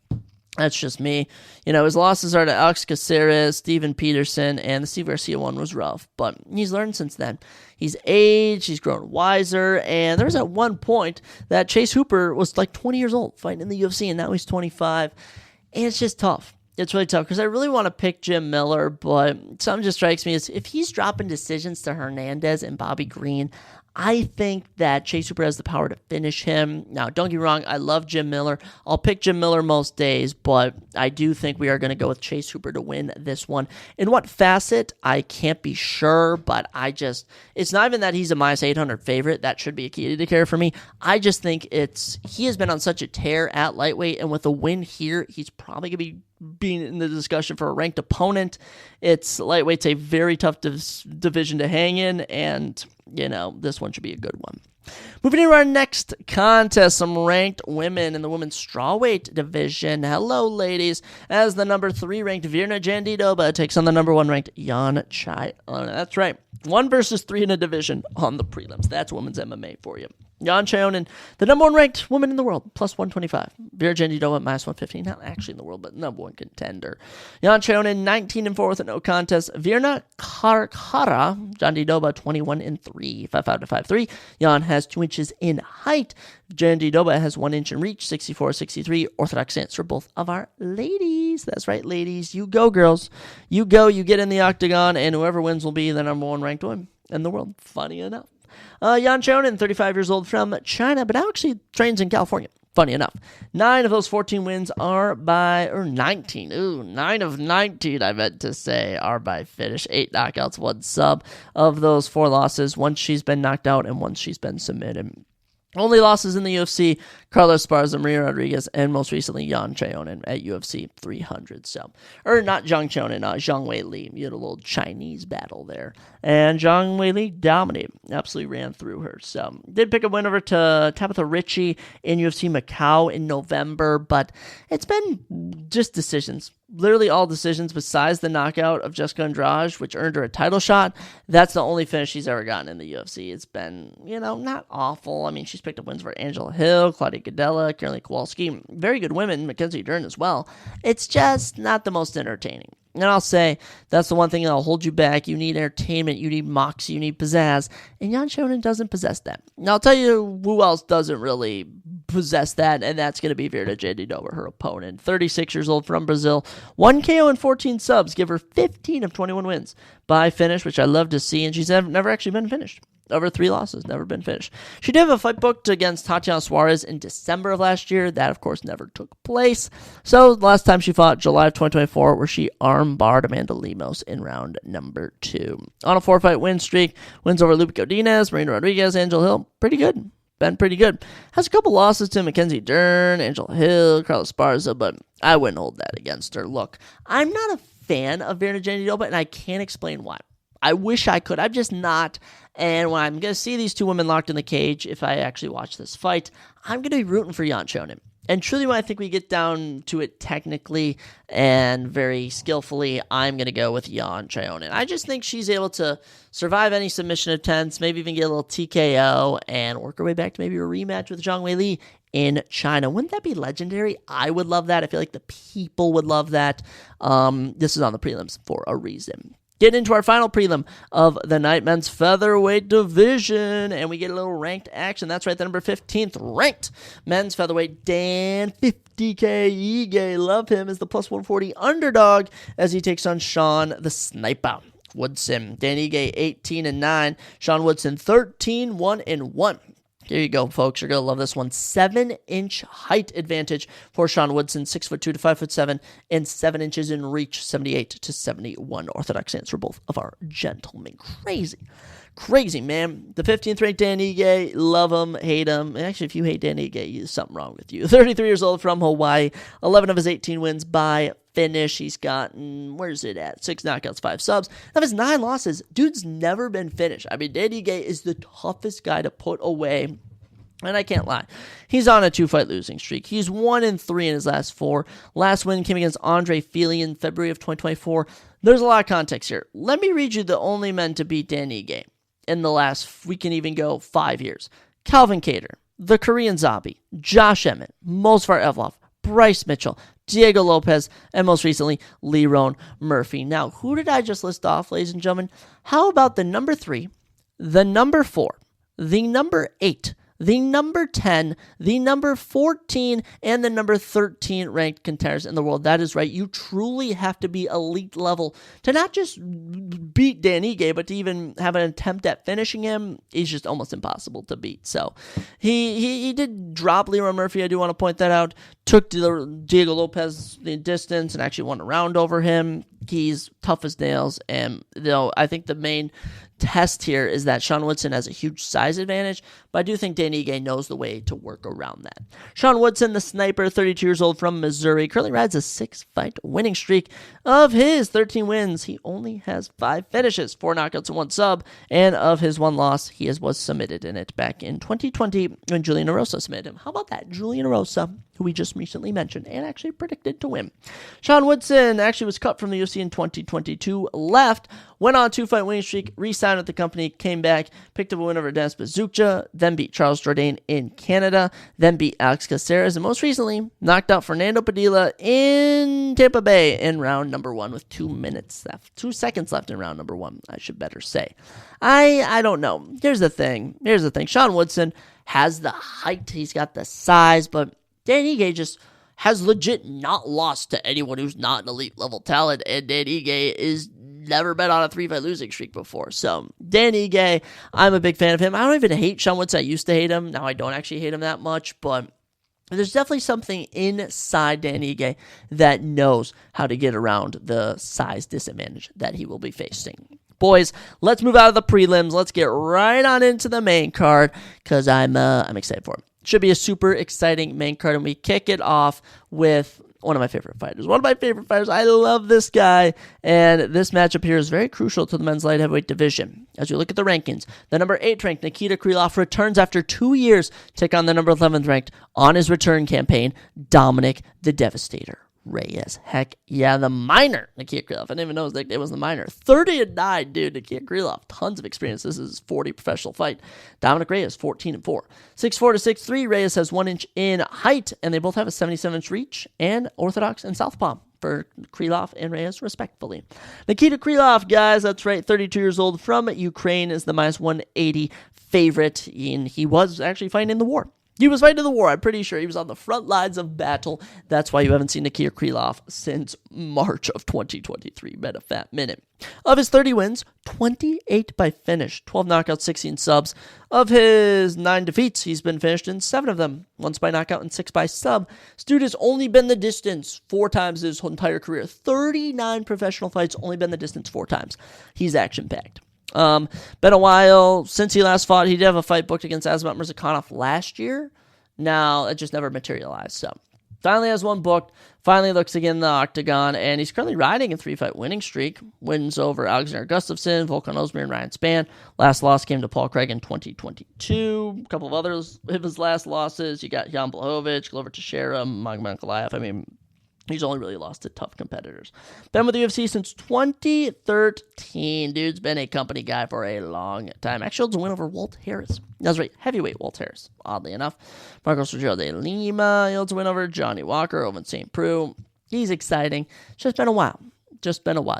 That's just me. His losses are to Alex Caceres, Steven Peterson, and the Steve Garcia one was rough, but he's learned since then. He's aged, he's grown wiser, and there was at one point that Chase Hooper was like 20 years old fighting in the UFC, and now he's 25, and it's just tough. It's really tough because I really want to pick Jim Miller, but something just strikes me as if he's dropping decisions to Hernandez and Bobby Green, I think that Chase Hooper has the power to finish him. Now, don't get me wrong, I love Jim Miller. I'll pick Jim Miller most days, but I do think we are going to go with Chase Hooper to win this one. In what facet, I can't be sure, but it's not even that he's a minus 800 favorite. That should be a key indicator for me. I just think he has been on such a tear at lightweight, and with a win here, he's probably going to be being in the discussion for a ranked opponent. Lightweight's a very tough division to hang in, and this one should be a good one. Moving into our next contest, some ranked women in the women's strawweight division. Hello, ladies. As the number 3 ranked Virna Jandiroba takes on the number 1 ranked Yan Chai. That's right. 1 versus 3 in a division on the prelims. That's women's MMA for you. Yan Chaonin, the number 1 ranked woman in the world, plus 125. Virna Jandiroba, minus 115. Not actually in the world, but number 1 contender. Yan Chaonin, 19-4 with a no contest. Virna Karkara, Jandiroba, 21-3, 5'5" to 5'3". Yan has 2 inches in height. Jandiroba has 1 inch in reach, 64-63. Orthodox stance for both of our ladies. That's right, ladies. You go, girls. You go, you get in the octagon, and whoever wins will be the number 1 ranked woman in the world. Funny enough. Yan Chaonin, 35 years old from China, but now actually trains in California. Funny enough. 9 of those 14 wins are 19. 9 of 19, I meant to say, are by finish. 8 knockouts, 1 sub. Of those 4 losses, once she's been knocked out and once she's been submitted. Only losses in the UFC, Carlos Esparza, Maria Rodriguez, and most recently Yan Chaonin at UFC 300. Not Zhang Chaonin, Zhang Weili. You had a little Chinese battle there. And Zhang Weili dominated. Absolutely ran through her. Did pick a win over to Tabitha Ritchie in UFC Macau in November, but it's been just decisions. Literally all decisions besides the knockout of Jessica Andrade, which earned her a title shot. That's the only finish she's ever gotten in the UFC. It's been, not awful. I mean, she's picked up wins for Angela Hill, Claudia Gadelha, Caroline Kowalski. Very good women, Mackenzie Dern as well. It's just not the most entertaining. And I'll say, that's the one thing that'll hold you back. You need entertainment, you need moxie, you need pizzazz. And Yan Chaonin doesn't possess that. Now, I'll tell you who else doesn't really possess that, and that's going to be Virna Jandiroba, her opponent. 36 years old from Brazil. 1 KO and 14 subs. Give her 15 of 21 wins by finish, which I love to see. And she's never actually been finished. Over 3 losses, never been finished. She did have a fight booked against Tatiana Suarez in December of last year. That, of course, never took place. So, last time she fought, July of 2024, where she armbarred Amanda Lemos in round number 2. On a 4-fight win streak, wins over Lupe Godinez, Marina Rodriguez, Angela Hill. Pretty good. Been pretty good. Has a couple losses to Mackenzie Dern, Angela Hill, Carlos Esparza, but I wouldn't hold that against her. Look, I'm not a fan of Virna Jandiroba, and I can't explain why. I wish I could. I'm just not. And when I'm going to see these 2 women locked in the cage, if I actually watch this fight, I'm going to be rooting for Yan Chaonin. And truly, when I think we get down to it technically and very skillfully, I'm going to go with Yan Chaonin. I just think she's able to survive any submission attempts, maybe even get a little TKO, and work her way back to maybe a rematch with Zhang Weili in China. Wouldn't that be legendary? I would love that. I feel like the people would love that. This is on the prelims for a reason. Getting into our final prelim of the night, men's featherweight division, and we get a little ranked action. That's right, the number 15th ranked men's featherweight, Dan 50K Ige. Love him as the plus 140 underdog as he takes on Sean the Sniper Woodson. Dan Ige 18-9, Sean Woodson 13-1-1. Here you go, folks. You're going to love this one. 7-inch height advantage for Sean Woodson, 6'2" to 5'7", and 7 inches in reach, 78 to 71. Orthodox stance for both of our gentlemen. Crazy, man. The 15th ranked Dan Ige, love him, hate him. Actually, if you hate Dan Ige, there's something wrong with you. 33 years old from Hawaii, 11 of his 18 wins by finish. He's gotten, where's it at? 6 knockouts, 5 subs. Of his 9 losses, dude's never been finished. I mean, Dan Ige is the toughest guy to put away. And I can't lie. He's on a 2-fight losing streak. He's 1-3 in his last 4. Last win came against Andre Fili in February of 2024. There's a lot of context here. Let me read you the only men to beat Dan Ige in the last, we can even go 5 years. Calvin Kattar, the Korean Zombie, Josh Emmett, Mosvar Evloff, Bryce Mitchell, Diego Lopez, and most recently, Lerone Murphy. Now, who did I just list off, ladies and gentlemen? How about the number 3, the number 4, the number 8, the number 10, the number 14, and the number 13 ranked contenders in the world? That is right. You truly have to be elite level to not just beat Dan Ige, but to even have an attempt at finishing him. He's just almost impossible to beat. So he did drop Lerone Murphy. I do want to point that out. Took Diego Lopez the distance and actually won a round over him. He's tough as nails, and I think the main test here is that Sean Woodson has a huge size advantage, but I do think Dan Ige knows the way to work around that. Sean Woodson, the sniper, 32 years old from Missouri, currently rides a 6-fight winning streak. Of his 13 wins, he only has 5 finishes, 4 knockouts and 1 sub, and of his 1 loss, he was submitted in it back in 2020 when Julian Erosa submitted him. How about that? Julian Erosa, who we just recently mentioned and actually predicted to win. Sean Woodson actually was cut from the UFC in 2022, left, went on a 2-fight winning streak, re-signed with the company, came back, picked up a win over Dennis Bazukja, then beat Charles Jourdain in Canada, then beat Alex Caceres, and most recently knocked out Fernando Padilla in Tampa Bay in round number 1 with 2 seconds left in round number 1, I should better say. I don't know. Here's the thing. Sean Woodson has the height, he's got the size, but Dan Ige just has legit not lost to anyone who's not an elite level talent, and Dan Ige is never been on a 3-fight losing streak before. So Dan Ige, I'm a big fan of him. I don't even hate Sean Woodson. I used to hate him. Now I don't actually hate him that much, but there's definitely something inside Dan Ige that knows how to get around the size disadvantage that he will be facing. Boys, let's move out of the prelims. Let's get right on into the main card because I'm excited for it. Should be a super exciting main card, and we kick it off with one of my favorite fighters. I love this guy, and this matchup here is very crucial to the men's light heavyweight division. As we look at the rankings, the number 8 ranked Nikita Krylov returns after 2 years, take on the number 11th ranked on his return campaign, Dominic the Devastator Reyes. Heck yeah, the minor Nikita Krylov. I didn't even know his nickname was the minor. 30-9, dude. Nikita Krylov, tons of experience. This is his 40 professional fight. Dominic Reyes, 14-4. 6'4" to 6'3". Reyes has 1 inch in height, and they both have a 77-inch reach and orthodox and southpaw for Krylov and Reyes, respectfully. Nikita Krylov, guys, that's right, 32 years old from Ukraine, is the minus 180 favorite, and he was actually fighting in the war. He was fighting in the war. I'm pretty sure he was on the front lines of battle. That's why you haven't seen Nikita Krylov since March of 2023. Been a fat minute. Of his 30 wins, 28 by finish, 12 knockouts, 16 subs. Of his 9 defeats, he's been finished in 7 of them, once by knockout and 6 by sub. This dude has only been the distance 4 times his whole entire career. 39 professional fights, only been the distance 4 times. He's action-packed. Been a while since he last fought. He did have a fight booked against Azamat Murzakanov last year. Now, it just never materialized. So, finally has one booked. Finally looks again in the octagon. And he's currently riding a 3-fight winning streak. Wins over Alexander Gustafsson, Volkan Ozdemir, and Ryan Spann. Last loss came to Paul Craig in 2022. A couple of others of his last losses. You got Jan Blachowicz, Glover Teixeira, Magomed Ankalaev. I mean, he's only really lost to tough competitors. Been with the UFC since 2013. Dude's been a company guy for a long time. Actually holds a win over Walt Harris. That's right, heavyweight Walt Harris, oddly enough. Marcos Rogelio de Lima, he holds a win over Johnny Walker, Owen St. Preux. He's exciting. It's just been a while.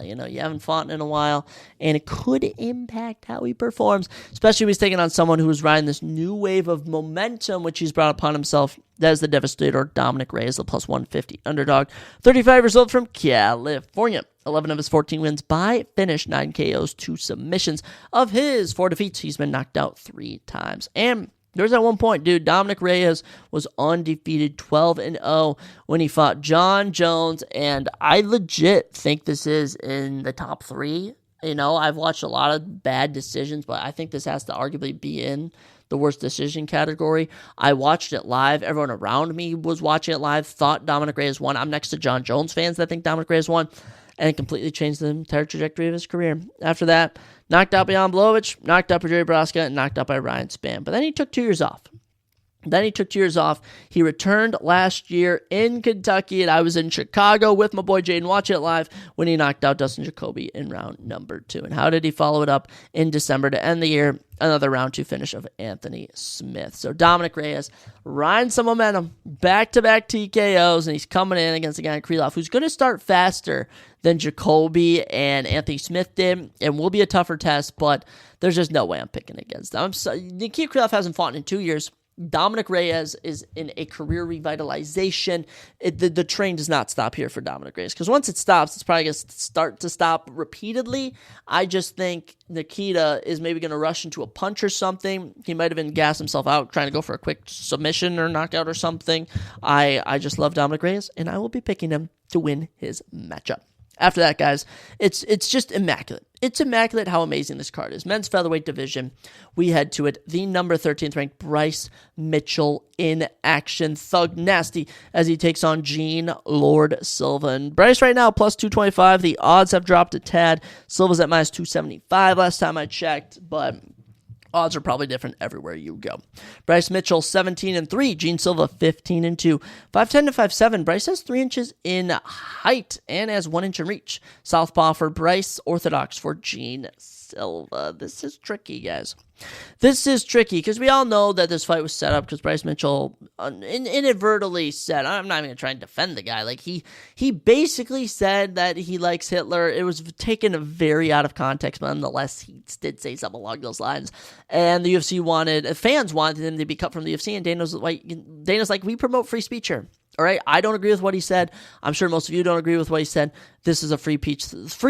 You know, you haven't fought in a while, and it could impact how he performs, especially when he's taking on someone who's riding this new wave of momentum, which he's brought upon himself. That is the Devastator, Dominic Reyes, the plus 150 underdog. 35 years old from California. 11 of his 14 wins by finish, 9 KOs, 2 submissions. Of his 4 defeats, he's been knocked out 3 times. And there's at one point, dude, Dominic Reyes was undefeated 12-0 when he fought John Jones, and I legit think this is in the top 3. You know, I've watched a lot of bad decisions, but I think this has to arguably be in the worst decision category. I watched it live. Everyone around me was watching it live, thought Dominic Reyes won. I'm next to John Jones fans that think Dominic Reyes won, and it completely changed the entire trajectory of his career. After that, knocked out by Jan Blachowicz, knocked out by Jerry Braska, and knocked out by Ryan Spann. But then he took 2 years off. Then he took 2 years off. He returned last year in Kentucky, and I was in Chicago with my boy Jaden watching it live when he knocked out Dustin Jacoby in round number 2. And how did he follow it up in December to end the year? Another round 2 finish of Anthony Smith. So Dominic Reyes riding some momentum, back-to-back TKOs, and he's coming in against a guy in Krylov who's going to start faster than Jacoby and Anthony Smith did, and will be a tougher test, but there's just no way I'm picking against them. Nikita Krylov hasn't fought in 2 years. Dominic Reyes is in a career revitalization. The train does not stop here for Dominic Reyes, because once it stops, it's probably going to start to stop repeatedly. I just think Nikita is maybe going to rush into a punch or something. He might have been gassed himself out trying to go for a quick submission or knockout or something. I just love Dominic Reyes, and I will be picking him to win his matchup. After that, guys, it's just immaculate. It's immaculate how amazing this card is. Men's featherweight division, we head to it. The number 13th ranked Bryce Mitchell in action. Thug nasty as he takes on Gene Lord Silva. And Bryce right now, plus 225. The odds have dropped a tad. Silva's at minus 275 last time I checked, but odds are probably different everywhere you go. Bryce Mitchell, 17-3. Gene Silva, 15-2. 5'10" to 5'7". Bryce has 3 inches in height and has 1 inch in reach. Southpaw for Bryce, orthodox for Gene Silva. This is tricky, guys. This is tricky because we all know that this fight was set up because Bryce Mitchell inadvertently said, I'm not even going to try and defend the guy. Like he basically said that he likes Hitler. It was taken very out of context, but nonetheless, he did say something along those lines. And the UFC fans wanted him to be cut from the UFC, and Dana's like, we promote free speech here. All right, I don't agree with what he said. I'm sure most of you don't agree with what he said. This is a free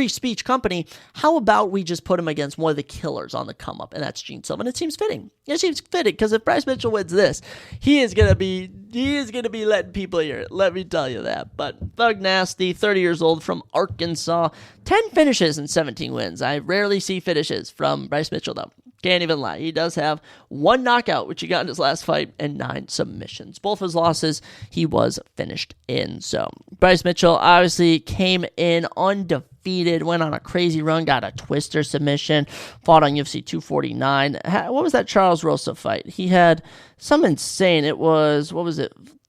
speech company. How about we just put him against one of the killers on the come up, and that's Gene Silva. And it seems fitting. It seems fitting because if Bryce Mitchell wins this, he is gonna be letting people hear it. Let me tell you that. But Thug Nasty, 30 years old from Arkansas, 10 finishes and 17 wins. I rarely see finishes from Bryce Mitchell though. Can't even lie. He does have 1 knockout, which he got in his last fight, and 9 submissions. Both his losses, he was finished in. So Bryce Mitchell obviously came in undefeated, went on a crazy run, got a twister submission, fought on UFC 249. What was that Charles Rosa fight? He had some insane, it was,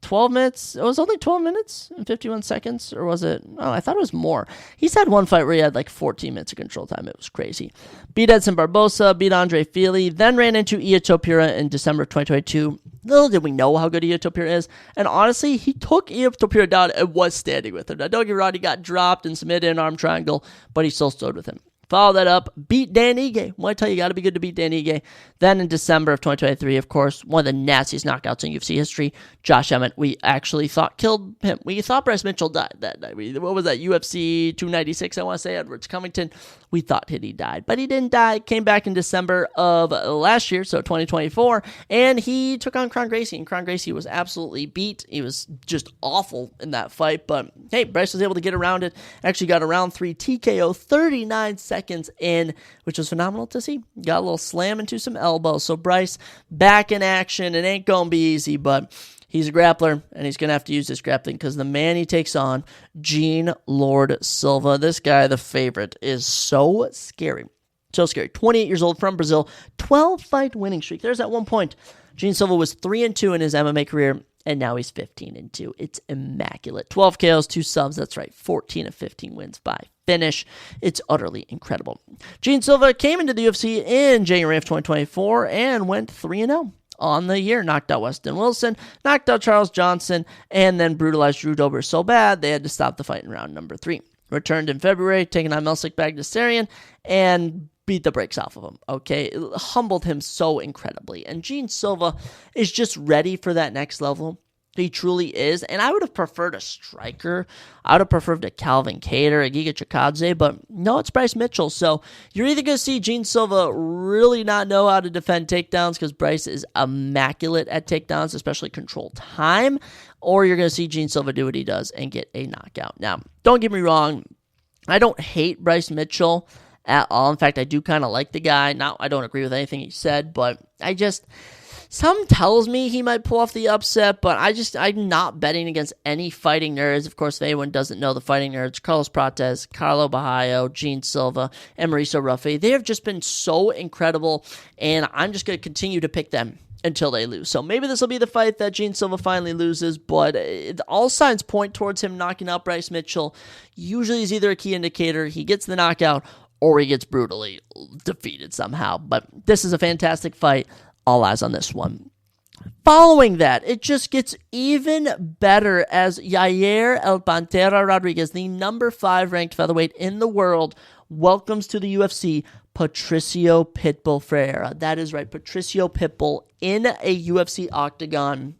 12 minutes? It was only 12 minutes and 51 seconds, or was it? Oh, I thought it was more. He's had one fight where he had like 14 minutes of control time. It was crazy. Beat Edson Barbosa, beat Andre Fili, then ran into Ilia Topuria in December of 2022. Little did we know how good Ilia Topuria is. And honestly, he took Ilia Topuria down and was standing with him. Now, don't get me wrong, he got dropped and submitted in arm triangle, but he still stood with him. Follow that up, beat Dan Ige. Well, I tell you, got to be good to beat Dan Ige. Then in December of 2023, of course, one of the nastiest knockouts in UFC history, Josh Emmett, we actually thought killed him. We thought Bryce Mitchell died that night. What was that, UFC 296, I want to say, Edwards Covington. We thought he died, but he didn't die. Came back in December of last year, so 2024, and he took on Kron Gracie, and Kron Gracie was absolutely beat. He was just awful in that fight, but hey, Bryce was able to get around it. Actually got a round 3 TKO, 39 seconds in, which was phenomenal to see. Got a little slam into some elbows. So Bryce back in action. It ain't gonna be easy, but he's a grappler, and he's gonna have to use this grappling because the man he takes on, Gene Lord Silva, this guy, the favorite, is so scary. So scary. 28 years old, from Brazil, 12-fight winning streak. There's at one point. Gene Silva was 3-2 in his MMA career, and now he's 15-2. It's immaculate. 12 KOs, 2 subs. That's right. 14 of 15 wins by finish. It's utterly incredible. Gene Silva came into the UFC in January of 2024 and went 3-0 on the year. Knocked out Weston Wilson, knocked out Charles Johnson, and then brutalized Drew Dober so bad they had to stop the fight in round number 3. Returned in February, taking on Melsik Bagdasaryan, and beat the brakes off of him, okay? It humbled him so incredibly. And Gene Silva is just ready for that next level. He truly is. And I would have preferred a striker. I would have preferred a Calvin Kattar, a Giga Chikadze, but no, it's Bryce Mitchell. So you're either going to see Gene Silva really not know how to defend takedowns because Bryce is immaculate at takedowns, especially control time, or you're going to see Gene Silva do what he does and get a knockout. Now, don't get me wrong. I don't hate Bryce Mitchell at all. In fact, I do kind of like the guy. Now, I don't agree with anything he said, but some tells me he might pull off the upset, but I'm not betting against any fighting nerds. Of course, if anyone doesn't know the fighting nerds, Carlos Prates, Carlo Bahayo, Gene Silva, and Mauricio Ruffi, they have just been so incredible, and I'm just going to continue to pick them until they lose. So maybe this will be the fight that Gene Silva finally loses, but all signs point towards him knocking out Bryce Mitchell. Usually is either a key indicator he gets the knockout or he gets brutally defeated somehow. But this is a fantastic fight. All eyes on this one. Following that, it just gets even better as Yair El Pantera Rodriguez, the number 5 ranked featherweight in the world, welcomes to the UFC Patricio Pitbull Freire. That is right, Patricio Pitbull in a UFC octagon.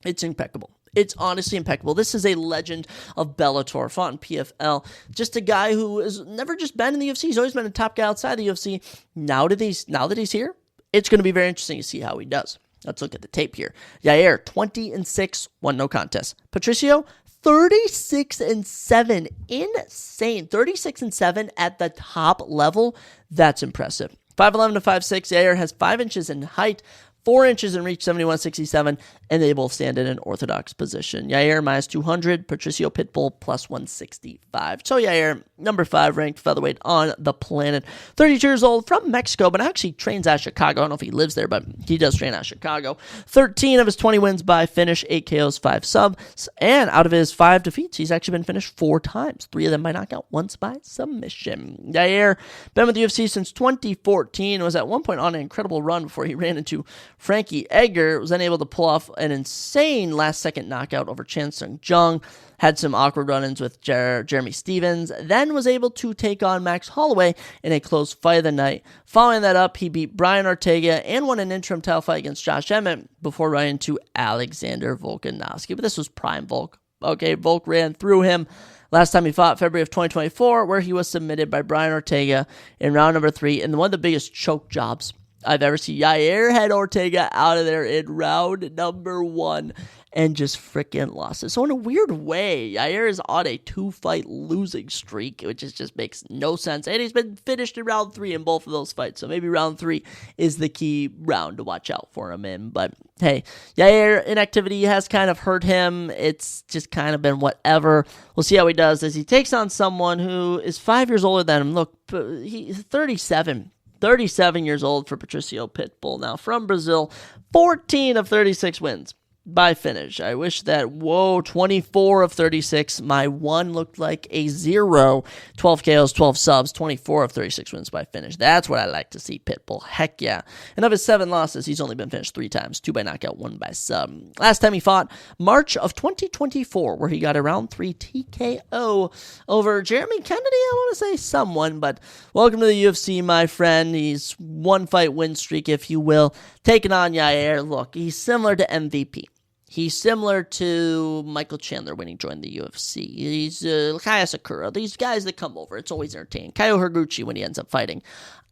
It's impeccable. It's honestly impeccable. This is a legend of Bellator, fought in PFL. Just a guy who has never just been in the UFC. He's always been a top guy outside the UFC. Now that he's here, it's going to be very interesting to see how he does. Let's look at the tape here. Yair, 20-6, won no contest. Patricio, 36-7. Insane. 36-7 at the top level. That's impressive. 5'11 to 5'6. Yair has 5 inches in height, 4 inches in reach, 71-67, and they both stand in an orthodox position. Yair minus 200, Patricio Pitbull plus 165. So Yair, number 5 ranked featherweight on the planet. 32 years old, from Mexico, but actually trains out of Chicago. I don't know if he lives there, but he does train out of Chicago. 13 of his 20 wins by finish, 8 KOs, 5 subs, and out of his 5 defeats, he's actually been finished 4 times. 3 of them by knockout, once by submission. Yair, been with the UFC since 2014, was at one point on an incredible run before he ran into Frankie Edgar, was then able to pull off an insane last-second knockout over Chan Sung Jung, had some awkward run-ins with Jeremy Stevens, then was able to take on Max Holloway in a close fight of the night. Following that up, he beat Brian Ortega and won an interim title fight against Josh Emmett before running to Alexander Volkanovski. But this was prime Volk. Okay, Volk ran through him. Last time he fought, February of 2024, where he was submitted by Brian Ortega in round number 3 in one of the biggest choke jobs I've ever seen. Yair had Ortega out of there in round number 1 and just freaking lost it. So in a weird way, Yair is on a 2-fight losing streak, which just makes no sense. And he's been finished in round 3 in both of those fights. So maybe round 3 is the key round to watch out for him in. But hey, Yair inactivity has kind of hurt him. It's just kind of been whatever. We'll see how he does as he takes on someone who is 5 years older than him. Look, he's 37. 37 years old for Patricio Pitbull. Now, from Brazil, 14 of 36 wins by finish. I wish that, 24 of 36. My 1 looked like a 0. 12 KOs, 12 subs, 24 of 36 wins by finish. That's what I like to see, Pitbull. Heck yeah. And of his 7 losses, he's only been finished 3 times. 2 by knockout, 1 by sub. Last time he fought, March of 2024, where he got a round 3 TKO over Jeremy Kennedy. I want to say someone, but welcome to the UFC, my friend. He's 1-fight win streak, if you will. Taking on Yair. Look, he's similar to MVP. He's similar to Michael Chandler when he joined the UFC. He's Kaya Sakura. These guys that come over, it's always entertaining. Kaio Higuchi when he ends up fighting.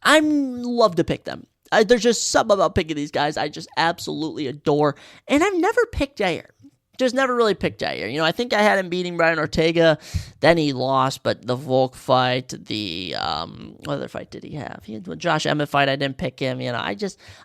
I love to pick them. There's just something about picking these guys I just absolutely adore. And I've never picked Yair. Just never really picked Yair. You know, I think I had him beating Brian Ortega. Then he lost, but the Volk fight, what other fight did he have? He had the Josh Emmett fight. I didn't pick him. You know,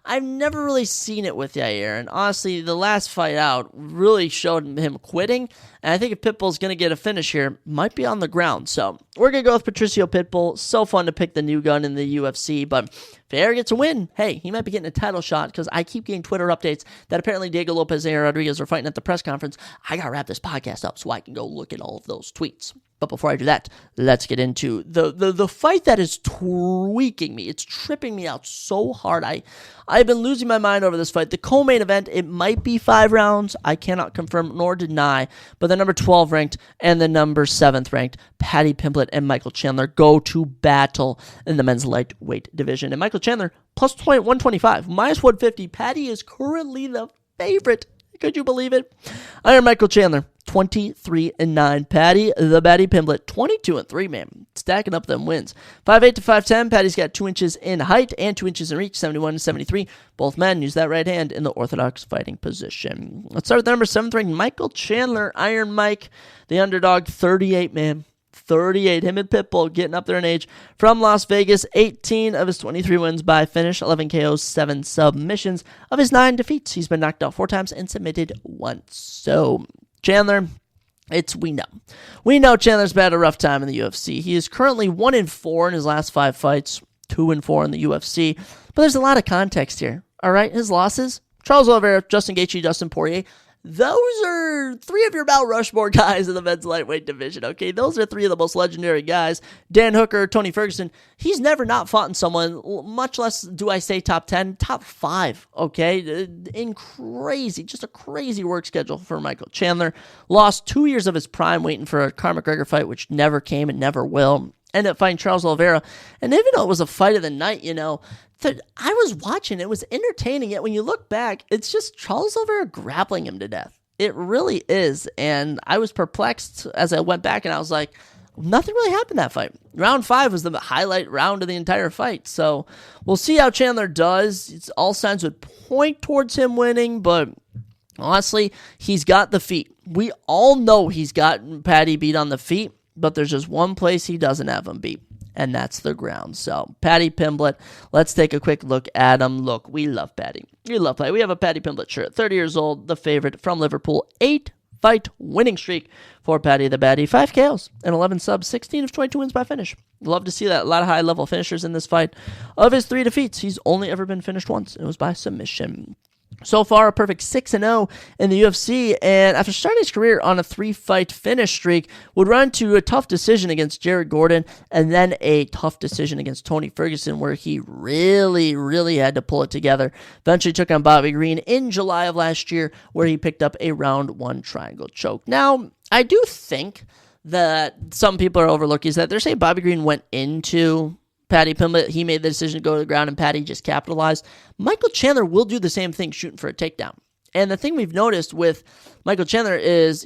I've never really seen it with Yair. And honestly, the last fight out really showed him quitting. And I think if Pitbull's going to get a finish here, might be on the ground. So we're going to go with Patricio Pitbull. So fun to pick the new gun in the UFC. But if Yair gets a win, hey, he might be getting a title shot because I keep getting Twitter updates that apparently Diego Lopez and Rodriguez are fighting at the press conference. I got to wrap this podcast up so I can go look at all of those tweets. But before I do that, let's get into the fight that is tweaking me. It's tripping me out so hard. I've been losing my mind over this fight. The co-main event, it might be 5 rounds. I cannot confirm nor deny. But the number 12 ranked and the number 7th ranked Paddy Pimblett and Michael Chandler go to battle in the men's lightweight division. And Michael Chandler plus 125, minus 150. Paddy is currently the favorite. Could you believe it? Iron Michael Chandler, 23-9. Paddy, the Paddy Pimblett, 22-3, man. Stacking up them wins. 5'8 to 5'10. Paddy's got 2 inches in height and 2 inches in reach, 71-73. Both men use that right hand in the orthodox fighting position. Let's start with the number 7th ranked Michael Chandler. Iron Mike, the underdog, 38, man. 38, him and Pitbull getting up there in age. From Las Vegas, 18 of his 23 wins by finish, 11 KOs, 7 submissions. Of his 9 defeats, he's been knocked out 4 times and submitted once. So, Chandler, we know Chandler's had a rough time in the UFC. He is currently 1-4 in his last 5 fights, 2-4 in the UFC. But there's a lot of context here, all right? His losses, Charles Oliveira, Justin Gaethje, Dustin Poirier. Those are three of your Mount Rushmore guys in the men's lightweight division, okay? Those are three of the most legendary guys. Dan Hooker, Tony Ferguson, he's never not fought in someone, much less do I say top 10, top 5, okay? Just a crazy work schedule for Michael Chandler. Lost 2 years of his prime waiting for a Conor McGregor fight, which never came and never will. Ended up fighting Charles Oliveira, and even though it was a fight of the night, I was watching, it was entertaining, yet when you look back, it's just Charles Oliveira grappling him to death. It really is, and I was perplexed as I went back, and I was like, nothing really happened that fight. Round 5 was the highlight round of the entire fight, so we'll see how Chandler does. All signs would point towards him winning, but honestly, he's got the feet. We all know he's got Paddy beat on the feet, but there's just one place he doesn't have him beat, and that's the ground. So, Paddy Pimblett, let's take a quick look at him. Look, we love Paddy. We love Paddy. We have a Paddy Pimblett shirt. 30 years old, the favorite from Liverpool. 8-fight winning streak for Paddy the Baddy. 5 KOs and 11 subs. 16 of 22 wins by finish. Love to see that. A lot of high-level finishers in this fight. Of his 3 defeats, he's only ever been finished once. It was by submission. So far, a perfect 6-0 in the UFC, and after starting his career on a 3-fight finish streak, would run to a tough decision against Jared Gordon, and then a tough decision against Tony Ferguson, where he really, really had to pull it together. Eventually took on Bobby Green in July of last year, where he picked up a round 1 triangle choke. Now, I do think that some people are overlooking is that they're saying Bobby Green went into Paddy Pimblett, he made the decision to go to the ground, and Paddy just capitalized. Michael Chandler will do the same thing, shooting for a takedown. And the thing we've noticed with Michael Chandler is,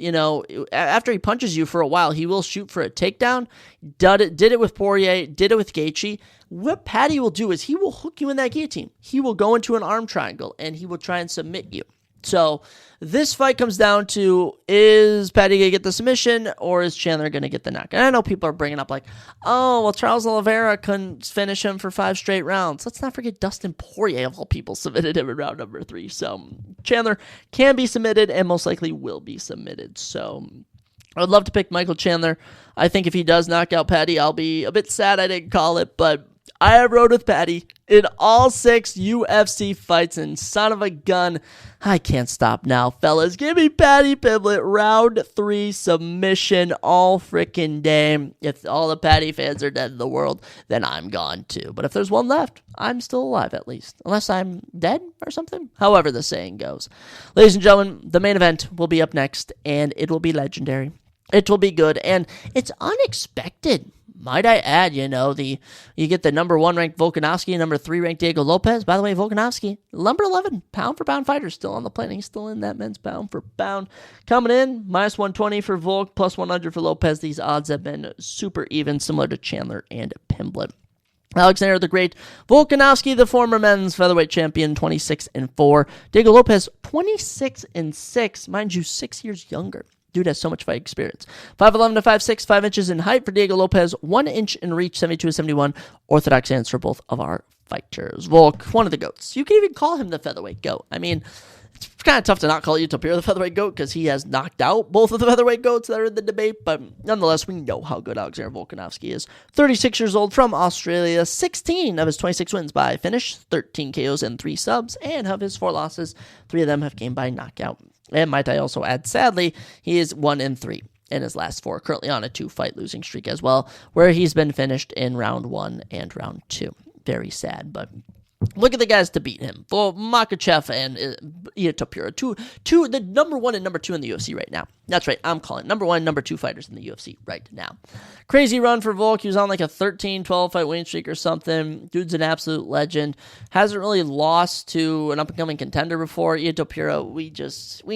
after he punches you for a while, he will shoot for a takedown. Did it with Poirier, did it with Gaethje. What Paddy will do is he will hook you in that guillotine. He will go into an arm triangle, and he will try and submit you. So this fight comes down to, is Paddy going to get the submission, or is Chandler going to get the knock? And I know people are bringing up Charles Oliveira couldn't finish him for 5 straight rounds. Let's not forget Dustin Poirier, of all people, submitted him in round number 3. So Chandler can be submitted and most likely will be submitted. So I would love to pick Michael Chandler. I think if he does knock out Paddy, I'll be a bit sad I didn't call it, but I have rode with Paddy in all 6 UFC fights, and son of a gun, I can't stop now, fellas. Give me Paddy Pimblett, round 3 submission all freaking day. If all the Paddy fans are dead in the world, then I'm gone too. But if there's one left, I'm still alive at least. Unless I'm dead or something. However the saying goes. Ladies and gentlemen, the main event will be up next, and it will be legendary. It will be good, and it's unexpected. Might I add, you get the number 1 ranked Volkanovski, number 3 ranked Diego Lopez. By the way, Volkanovski, number 11 pound for pound fighter, still on the planet. He's still in that men's pound for pound. Coming in, minus 120 for Volk, plus 100 for Lopez. These odds have been super even, similar to Chandler and Pimblett. Alexander the Great, Volkanovski, the former men's featherweight champion, 26-4. Diego Lopez, 26-6, mind you, 6 years younger. Dude has so much fight experience. 5'11" to 5'6", 5 inches in height for Diego Lopez, 1 inch in reach, 72-71. Orthodox hands for both of our fighters. Volk, one of the GOATs. You can even call him the featherweight GOAT. I mean, it's kind of tough to not call Ito Pierre the featherweight GOAT because he has knocked out both of the featherweight GOATs that are in the debate, but nonetheless, we know how good Alexander Volkanovski is. 36 years old from Australia, 16 of his 26 wins by finish, 13 KOs and 3 subs, and of his 4 losses, 3 of them have came by knockout. And might I also add, sadly, he is 1-3 in his last 4, currently on a 2-fight losing streak as well, where he's been finished in round 1 and round 2. Very sad, but look at the guys to beat him. For Makhachev and Ito Pierre, the number 1 and number 2 in the UFC right now. That's right, I'm calling number 1 and number 2 fighters in the UFC right now. Crazy run for Volk. He was on like a 13-12 fight winning streak or something. Dude's an absolute legend. Hasn't really lost to an up-and-coming contender before. Ito Pierre, we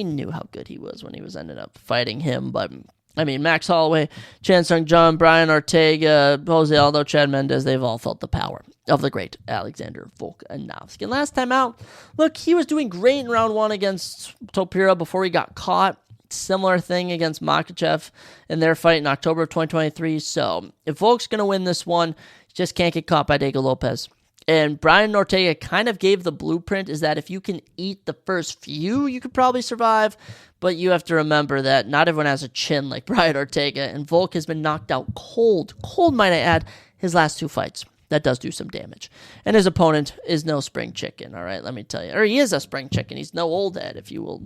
knew how good he was when he was ended up fighting him, but I mean, Max Holloway, Chan Sung Jung, Brian Ortega, Jose Aldo, Chad Mendez, they've all felt the power of the great Alexander Volkanovski. And last time out, look, he was doing great in round 1 against Topira before he got caught. Similar thing against Makhachev in their fight in October of 2023. So if Volk's going to win this one, he just can't get caught by Diego Lopez. And Brian Ortega kind of gave the blueprint, is that if you can eat the first few, you could probably survive. But you have to remember that not everyone has a chin like Brian Ortega, and Volk has been knocked out cold might I add, his last 2 fights. that does do some damage. And his opponent is no spring chicken, all right, let me tell you. Or he is a spring chicken. He's no old head, if you will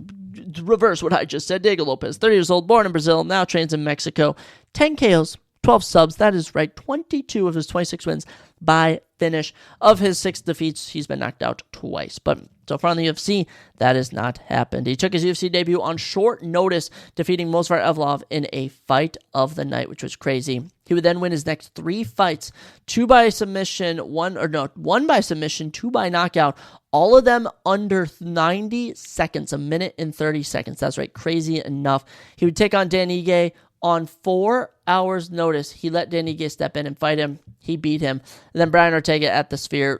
reverse what I just said. Diego Lopez, 30 years old, born in Brazil, now trains in Mexico. 10 KOs, 12 subs, that is right, 22 of his 26 wins by finish. Of his 6 defeats, he's been knocked out twice. But so far in the UFC, that has not happened. He took his UFC debut on short notice, defeating Movsar Evloev in a fight of the night, which was crazy. He would then win his next 3 fights, 2 by submission, 1 by submission, 2 by knockout, all of them under 90 seconds, a minute and 30 seconds. That's right, crazy enough. He would take on Dan Ige on 4 hours' notice. He let Dan Ige step in and fight him. He beat him. And then Brian Ortega at the Sphere.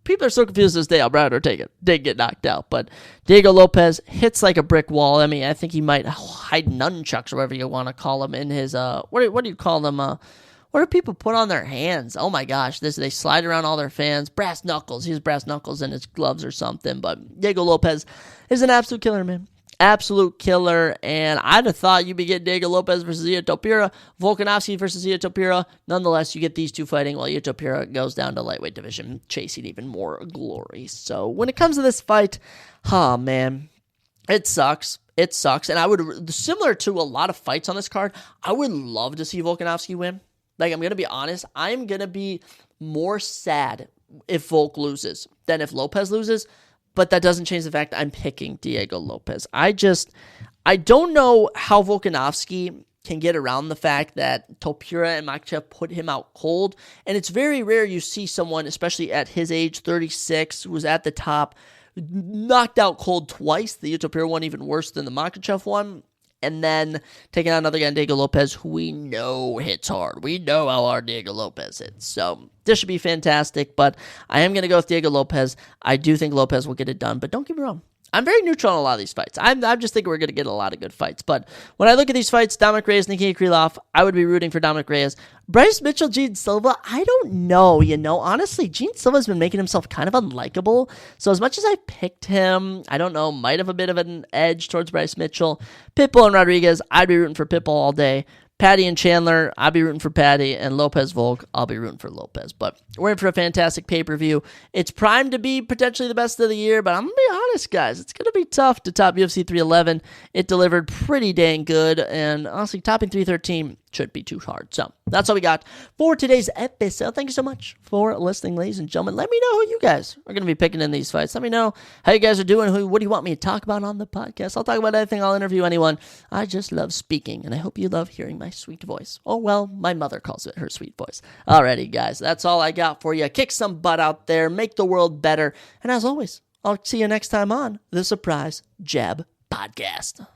People are so confused this day how Brian Ortega did get knocked out. But Diego Lopez hits like a brick wall. I mean, I think he might hide nunchucks or whatever you want to call them in his, what do you call them? What do people put on their hands? Oh my gosh, they slide around all their fans. Brass knuckles. He has brass knuckles in his gloves or something. But Diego Lopez is an absolute killer, man. Absolute killer, and I'd have thought you'd be getting Diego Lopez versus Ilia Topuria, Volkanovski versus Ilia Topuria. Nonetheless, you get these two fighting while Ilia Topuria goes down to lightweight division, chasing even more glory. So when it comes to this fight, man, it sucks. It sucks, and I would, similar to a lot of fights on this card, I would love to see Volkanovski win. Like, I'm going to be honest, I'm going to be more sad if Volk loses than if Lopez loses. But that doesn't change the fact I'm picking Diego Lopez. I don't know how Volkanovski can get around the fact that Topuria and Makhachev put him out cold. And it's very rare you see someone, especially at his age, 36, who was at the top, knocked out cold twice. The Topuria one even worse than the Makhachev one. And then taking on another guy, Diego Lopez, who we know hits hard. We know how hard Diego Lopez hits. So this should be fantastic, but I am going to go with Diego Lopez. I do think Lopez will get it done, but don't get me wrong. I'm very neutral on a lot of these fights. I'm just thinking we're going to get a lot of good fights. But when I look at these fights, Dominic Reyes, Nikita Krylov, I would be rooting for Dominic Reyes. Bryce Mitchell, Gene Silva, I don't know, Honestly, Gene Silva's been making himself kind of unlikable. So as much as I picked him, I don't know, might have a bit of an edge towards Bryce Mitchell. Pitbull and Rodriguez, I'd be rooting for Pitbull all day. Patty and Chandler, I'll be rooting for Patty, and Lopez Volk, I'll be rooting for Lopez. But we're in for a fantastic pay-per-view. It's primed to be potentially the best of the year, but I'm going to be honest, guys. It's going to be tough to top UFC 311. It delivered pretty dang good, and honestly, topping 313 shouldn't be too hard. So that's all we got for today's episode. Thank you so much for listening, ladies and gentlemen. Let me know who you guys are going to be picking in these fights. Let me know how you guys are doing. What do you want me to talk about on the podcast? I'll talk about anything. I'll interview anyone. I just love speaking, and I hope you love hearing my sweet voice. Oh, well, my mother calls it her sweet voice. Alrighty, guys, that's all I got for you. Kick some butt out there. Make the world better. And as always, I'll see you next time on the Surprise Jab Podcast.